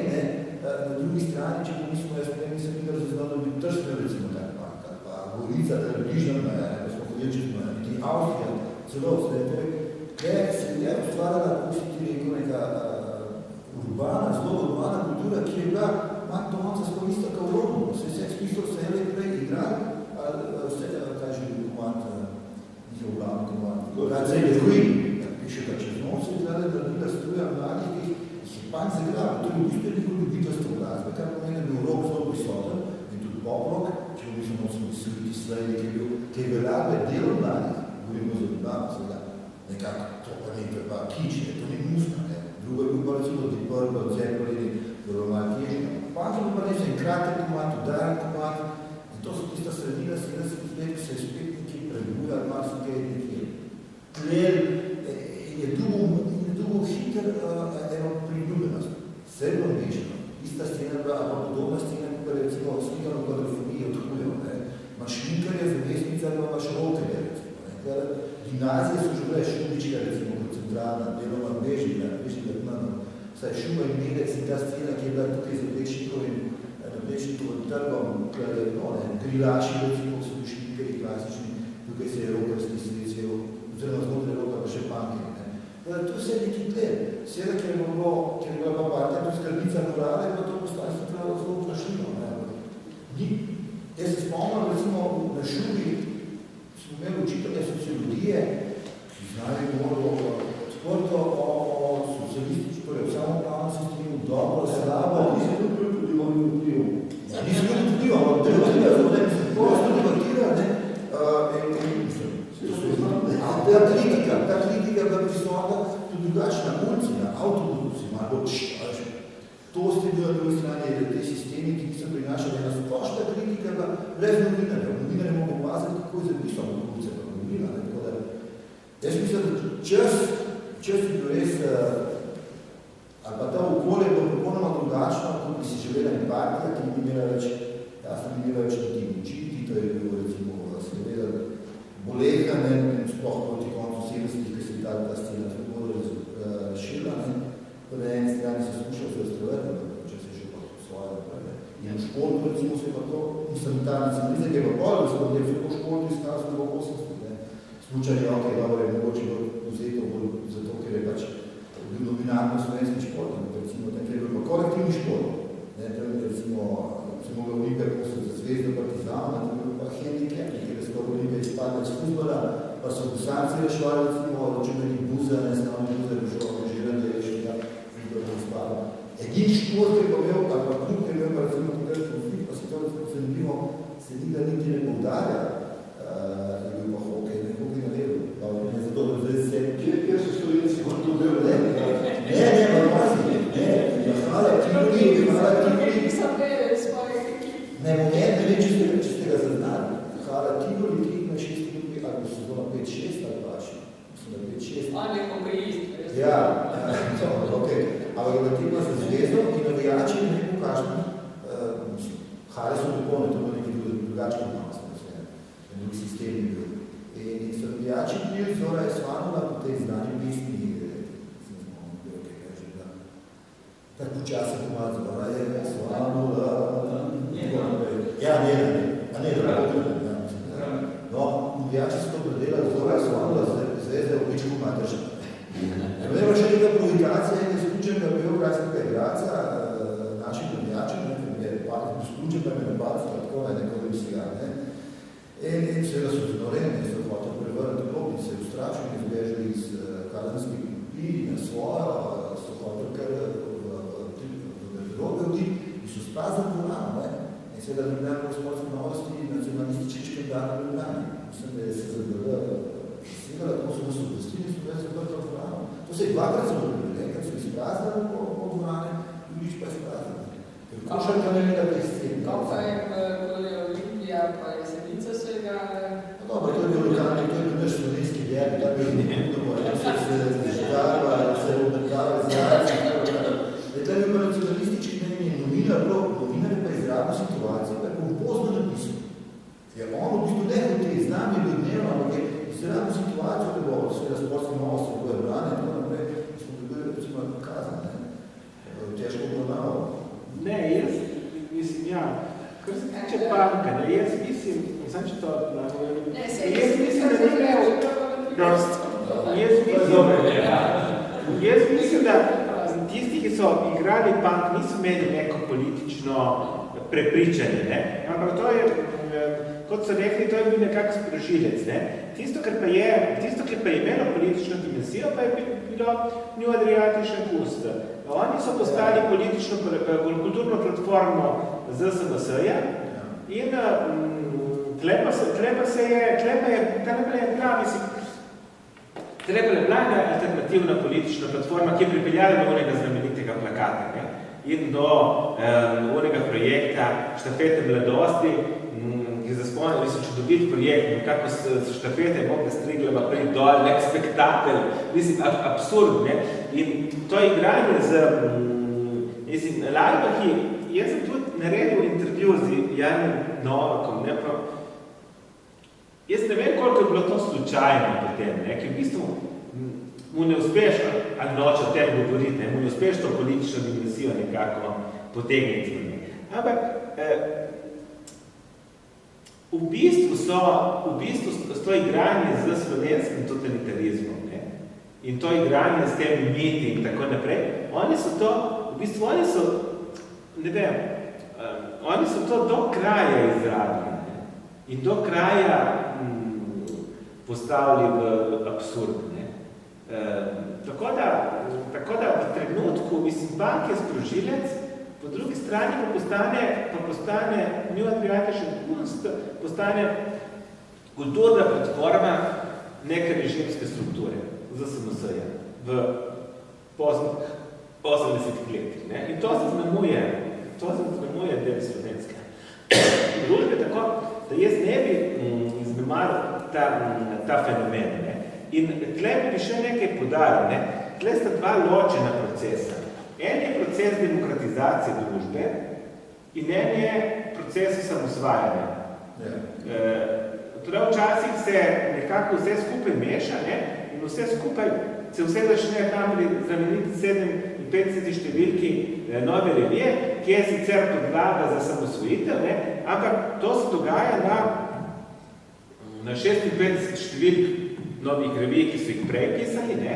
na drugi strani, če pomislimo, jaz nisem videl zaznal, da bi Trstno, recimo, tak Bank, ali pa Gorica, da je bližna meja, da smo hodili čez meja, niti Avstrija, celo vse, kaj se je ustvarjala, kako si ti rekel, neka urbana, zelo urbana kultura, ki je bila manj domaca skoro ista kao London. Vse spisal se je prej igrali, ali vse, kaj že bil komand, njihov glavni komand. Kaj se je Queen, piše pa čez noč, se izgleda, da bila struja mladih, ki jih je Bank zagrabil. To je v bistvu neko ljubiteljstvo glasbe, kar pomeni, da je bil rock zelo prisoten in tudi pop-rock, če v bistvu smo sliti Slade, ki je bil te veljave delo mladih, govorimo za Ljubljano, seveda, nekako to pa nekaj pa kične, to ni muska, ne. Drugo je bil pa recimo Deep Purple, Zeppelin, zelo malo težnjo. Bank je bil pa nekaj kratek komad, udaren komad in to so tista sredina 70 let, ki se je spet nekaj prebujali, malo so kaj nekaj tlel in je dugo hiter eno priljubljenost. Sredno večeno. ista scena bila, ali pa podobna scena, kot recimo slikano kvadrofonije od Hujo, ne. Imaš šminkarja, zamestnica, ali imaš rokerja, recimo, ne. Gimnazije so že bile Šubička, recimo, kot centralna, deloma Bežnika, vsaj Šuma in Medec in ta scena, ki je bila tukaj z Plečnikovim trgom, Grilaši, recimo, so bili šminkari klasični, tukaj se je rokerski srecijo, oziroma znotraj roka pa še pankeri. To vse je neki tled. Seveda, ker je bila pa partija tu skrbnica morale, pa to postane se prav zelo vprašljivo. Jaz se spomnim, recimo, na Šubi smo imeli učitelje sociologije, ki znali govorilo sporto o socialistični, torej v samopravnem sistemu, dobro, slabo. Nisi tudi priprivodil vpliv. Nisi tudi vpliv, ampak debatira, prosto debatira, ne? Ta kritika je prisotna tudi drugačna ulici, na avtobusi, malo to ste bili na drugi strani, te sistemi, ki so prinašali na splošna kritika, brez novinarja. Novinarje moramo paziti, kako je zapisano v ulice, pa novina. Jaz mislim, da čas je bil res, ali pa ta okolje je bilo popolnoma drugačno, kot bi si želela in partija, ki ni imela več, jasno ni imela več neki učiti, to je bilo recimo seveda boleha, sploh proti koncu 70-ih, ki se je ta scena bolj razširila. Po eni strani se skušal se ostrovati, če se še pa svoje naprave. In v školu, recimo, se je pa to, mislim, ta nacionalizem je pa bolj, da se po školu izkaz v 80-ih. Slučaj je, ok, dobro je mogoče vzeto bolj zato, ker je pač bil novinar na slovenski šport, recimo, tam je bil pa kolektivni šport. Tam je, recimo, se mogla Olimpija postati za zvezdo Partizan, tam je bil pa handicap, kjer se dobro Olimpija izpadla iz futbola, pa so gusanci rešvali, recimo, očemeni buza, ne stavni buza, rešvali, da je še edin šport, ki je imel, ali pa klub, ki je imel, pa recimo tukaj konflikt, pa se to zanimivo, se nikda niti ne poudarja, je bil pa hokej, ne hokej na ledu, pa ne zato, da zdaj se... Kjer so Slovenci, kot to del, ne? Pa pazi, hvala, ti ljudi, ne, moment, ne vem, če ste ga zaznali, hvala, ti ljudi, ki ima 6 ljudi, ali bo sezona 5-6, ali pa še, mislim, da 5-6. On je hokejist. Ja, ok. Ampak da ti ima za zvezo in navijači ne pokažemo, hale so dopolne, to bo neki drugačni odnos, en drugi sistem je bil. In so navijači bili Zora Esvanova po tej znani pismi, tako počasno pomalo Zora Esvanova, ja, ne, no, navijači so to predelali Zora Esvanova, zveze je običko matrža. Vedemo še neka provikacija in izključenega biografskega igraca naših navijačev, izključenega me napadca, tako neko vsega. In seveda so znoreni, so hotel prevrniti klop in se ustrašili, izbežali iz kazenskih klopi na svojo, so hotel kar v garderobe oditi in so spraznili dvorano. In seveda Ljubljana v sportski novosti nacionalistični škandal v Ljubljani. Mislim, da je se zadrla seveda, tako so nas obvestili in so bili zaprto dvorano. To se je dvakrat zaprli, enkrat so izpraznili po dvorane, drugič pa izpraznili. Košarka ne gleda teh scen. Kako je Olimpija, pa je Senica se ga... Dobro, to je bil lokalni, to je bil naš slovenski vjer, da bi se žedarva, se obrkava, zjaraci, to je bil nacionalistički meni novinar pa izravno situacijo, pa je kompozno napisal. Je on v bistvu ne hotel, z nami je bil dnevno, ampak je izravno situacijo, da bo seveda sportski novosti, ko je brane, in tako naprej, smo dobili, recimo, kazan, težko obravnavo. Ne, jaz mislim, ja, kar se tiče Panka, ne, jaz mislim, nisem če to nagovorim, jaz mislim, da ni imel prost, jaz mislim, da tisti, ki so igrali Pank, niso imeli neko politično prepričanje, ne, ampak to je, kot so rekli, to je bil nekak sprožilec, ne. Tisto, kar pa je imelo politično dimensijo, pa je bilo New Adriatična Kust. Oni so postali politično, kulturno platformo ZSMS-ja in Tlepa je bila alternativna politična platforma, ki je pripeljala do onega znamenitega plakata, ne? In do onega projekta Štafete mladosti, ki za spomnili so čudovit projekt, kako štafete je mogla Striglava priti dol, nek spektakel, mislim, absurd, ne? In to igranje z Mislim, Lajbahi, jaz sem tudi naredil intervju z Janom Novakom, ne pa... Jaz ne vem, koliko je bilo to slučajno potem, ne, ki v bistvu mu ne uspeš, ali noče o tem govoriti, ne, mu ne uspeš to politično dimensijo nekako potegniti. Ne. Ampak, v bistvu so to igranje z slovenskim totalitarizmom, ne, in to igranje s tem miti in tako naprej, oni so to do kraja izradili, ne, in do kraja postavili v absurd. Ne. Tako da v trenutku, mislim, bank je sprožilec, po drugi strani pa postane njihova prijateljša kunst, postane kulturna platforma neke režimske strukture za SNS-ja v 80 letih. Ne. In to se znamuje del slovenske družbe, tako da jaz ne bi iznemaril ta fenomen. Ne. In tle bi še nekaj podaril. Ne. Tle sta dva ločena procesa. En je proces demokratizacije družbe in en je proces osamosvajanja. Torej, včasih se nekako vse skupaj meša, ne, in vse skupaj se vse začne tam pri znameniti 57 številki Nove revije, ki je sicer podlaga za samosvojitev, ne, ampak to se dogaja na 56 številk novih revij, ki so jih prej pisali, ne,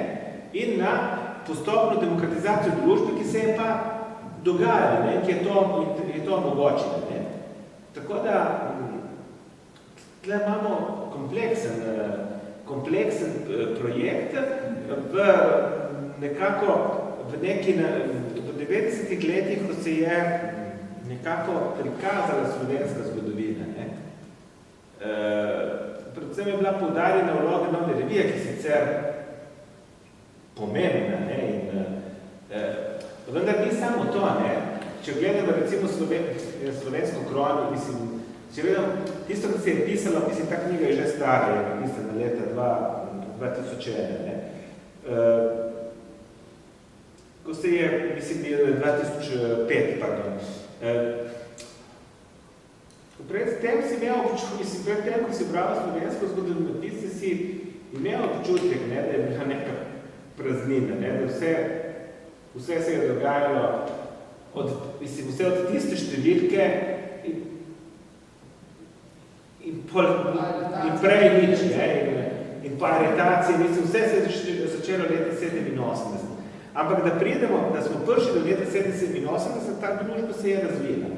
in na postopno demokratizacijo družbe, ki se je pa dogajala, ne, ki je to omogočila. Ne. Tako da tle imamo kompleksen projekt v 90-ih letih, ko se je nekako prikazala slovenska zgodovina. Ne. Predvsem je bila poudarjena vloga Nove revije, ki sicer pomembna, ne, in vendar ni samo to, ne. Če gledamo recimo slovensko kronijo, mislim, če gledam tisto, ki se je pisalo, mislim, ta knjiga je že stara, je napisana leta 2001, ne. Ko se je, mislim, 2005, pardon. Predtem si imel občutek, predtem, ko si bral slovensko zgodovinopisje, si imel občutek, ne, da je bila neka praznina, ne, da vse se je dogajalo vse od tiste številke in prej nič, ne, in pa aretacije, mislim, vse se je začelo leta 87. Ampak da smo prišli do leta 87, ta družba se je razvila.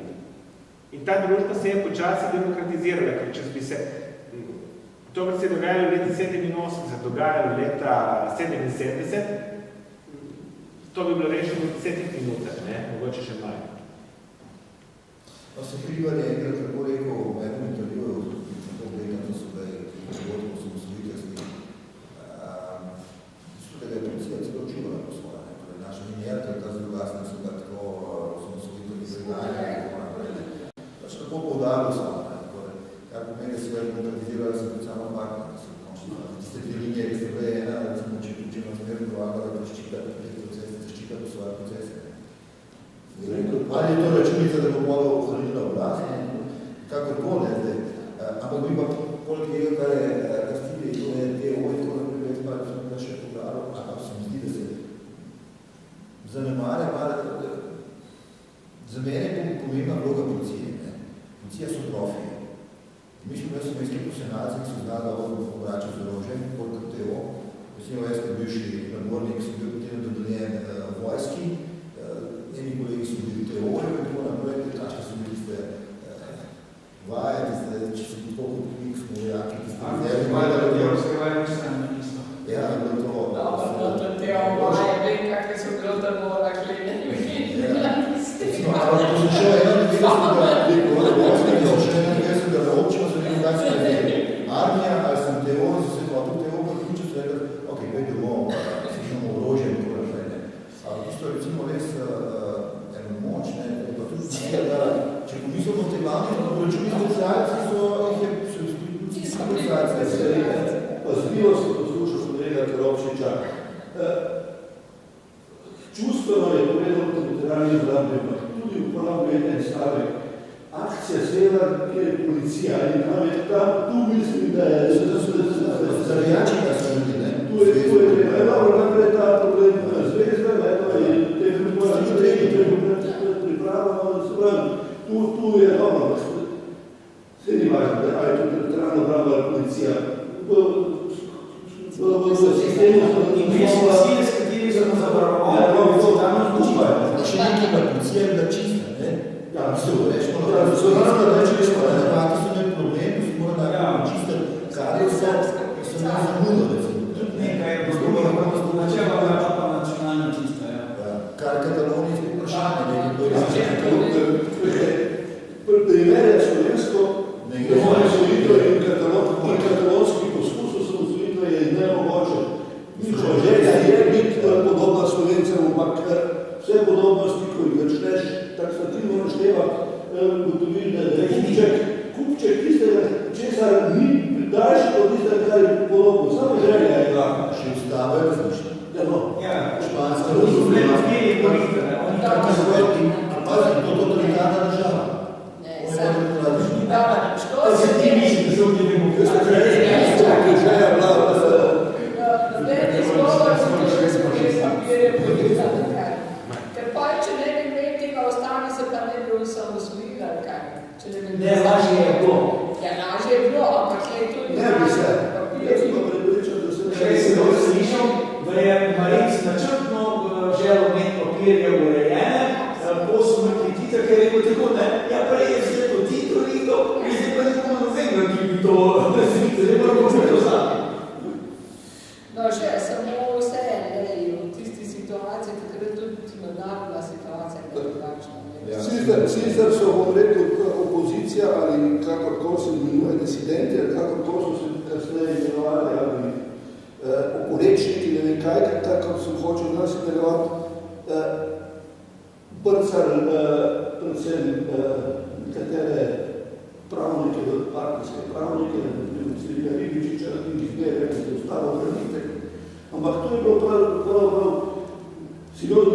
In ta družba se je počasi demokratizirala, ker če bi se to, kar se je dogajalo v leta 87, dogajalo leta 77, to bi bilo rešeno v 10 minutah, ne, mogoče še manj. Se Hribar je enkrat tako rekel v enem intervjuju, to gledam, to so bili dogodki osamosvojiteljski, da ga je policija celo čuvala po svoje. Torej, naša minijata, ta zloglasna so ga tako osamosvojiteljni predajali, pač tako poudaril samo, kar pomeni, da se je demokratizirala se tudi samo partner, tiste te linije, ki se bile ena, recimo, če ima zmerno dovagala, da zaščita po svoje procese. Ali je to računica, da bo mola ohranila oblast, kakorkoli, zdaj. Ampak bi pa poleg tega, kar je Kastilje, to je DO, in tako naprej, pa sem ga še poudaril, ampak se mi zdi, da se zanemare, za mene je pomembna vloga policije. Policija so trofeji. Mi smo jaz mestni profesionalci, ki so znali, da obračal z orožjem, koliko TO. Recimo, jaz kot bivši nabornik sem bil potem dodeljen vojski, eni kolegi so bili teorije in tako naprej, takšne so bili tiste vaje, če se tako kot knjig smo vojaki, ki ste vzeli. Vaje, da je razkrivanje vstajanje isto. Ja, da je to. To te vaje, vem, kakve so bilo tako rakli. Ampak ko so še 91. občino, so nekaj kaj se ne armija, ali sem teor, so se hotel teor, pa ključe so rekli, ok, pej domov, si imamo orožje in tako naprej. Ampak tisto je recimo res eno močne, pa tudi če pomislimo te glavne, računi specialci so, jih je specialci. Pa zbivo se poslušal kolega Krobšiča. Čustveno je povedal totalitarni ni zrabil, tudi uporabil en stavek. Akcija Sever, kjer je policija in tam, tu mislim, da je Zarjačega so ljudi, ne? tu je dobro, naprej ta problem zvezda, te pripravljamo, tu je dobro, se ni važno, ali je to teritorijalna obramba ali policija. In dve sile, s kateri smo zavarovali, so tam skupaj. Še nekaj policija je bila čista, ne? Ja, so razno reči, da so imeli problem, so morali čiste kadre, so ne zamudo, recimo. Nekaj je bilo načela, pa nacionalna čista, ja. Kar Katalonija je vprašanje, Primer je slovensko, osamosvojitev in katalonski poskus osamosvojitve je nemogoče. Želja je biti podobna Slovencem, ampak vse podobnosti, ko jih začneš taksativno naštevati, gotoviš, da je kupček tistega, česar ni daljši od tistega, kar je podobno. Samo želja je glavna. še ustava je različna. Ja, Španska to so bile razmeri in koriste, ne? Kako se vodi, pazi, to totalitarna država. Što se ti misli, da so bili Ne, lažje je bilo. Ja, lažje je bilo, ampak je tudi... Ne bi se. Jaz sem prepričan, da se ne... Prej sem dobro slišal, da je Marinc načrtno želel imeti papirje urejene, po so me kritite, ker je rekel tako, ne, ja, prej je vse to Tito rekel, in zdaj pa nekako novenega, ki bi to razvite, zdaj pa lahko se to zati. No, še samo vse ene, v tisti situaciji, takrat tudi mednarodna situacija je drugačna. Sicer so, bom rekel, opozicija ali kakorkoli se imenuje disidenti, ali kakorkoli so se kasneje imenovali, ali oporečniki, ne vem kaj, kakor sem hočel nas imenovati, brcali predvsem nekatere pravnike, partijske pravnike, Cilija Ribičiča, in jih ne rekel, da je ostalo vrnitek. Ampak to je bilo prav si imel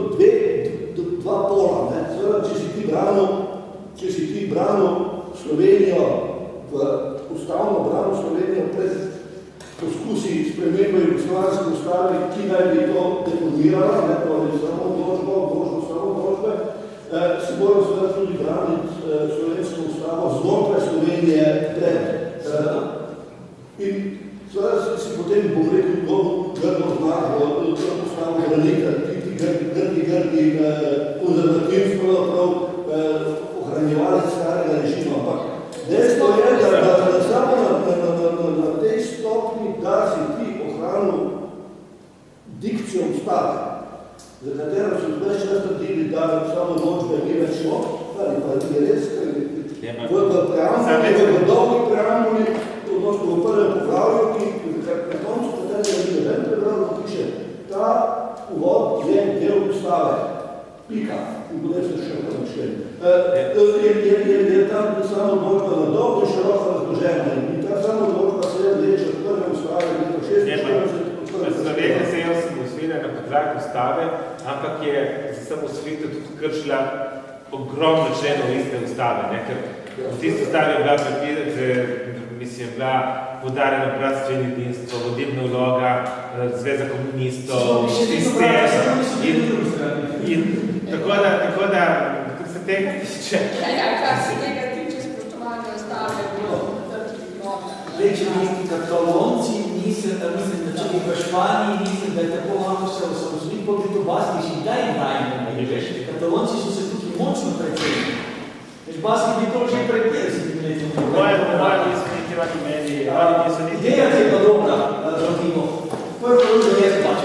dva pola, ne? Seveda, če si ti branil Slovenijo, ustavno branil Slovenijo pred poskusi spremembe jugoslovanske ustave, ki naj bi to deformirala, ne, torej samo odločbe, si moral seveda tudi braniti slovensko ustavo znotraj Slovenije pred. In seveda si potem, bom rekel, grdo znako ustavo branika, grdi konzervativstvo, prav ohranjevali starega režima. Ampak dejstvo je, da samo na tej stopni, da si ti ohranil dikcijo ustave, za katero so zdaj čas trdili, da samo odločbe ni več šlo, ali pa je res, v dolgi preambuli, odnosno v prvem poglavju, ki na koncu katerega ni ven prebrano, piše, ta uvod je del ustave. Pika. In potem se še nekaj našli. Je tam samo odločba na dolgo in široko razložena. In ta samo odločba se je vleče od prve ustave, leto 46. Slovenija se je osamosvojila na podlagi ustave, ampak je za osamosvojitev tudi kršila ogromno členov iste ustave. Ker v tisti ustavi je bila bila podarjena bratstveno jedinstvo, vodilna vloga, Zveza komunistov, in tako da, kar se tega tiče. Kar se tega tiče, spoštovanje ostave, bilo Če bi Katalonci, mislim, da če bi v Španiji, mislim, da je tako lahko se osamosvojiti, pa bi to Baski še kdaj dajmo. Katalonci so se tukaj močno predsedili. Baski bi to že pred 50 leti. Ideja je pa dobra, Rodimo. Prvo je pač.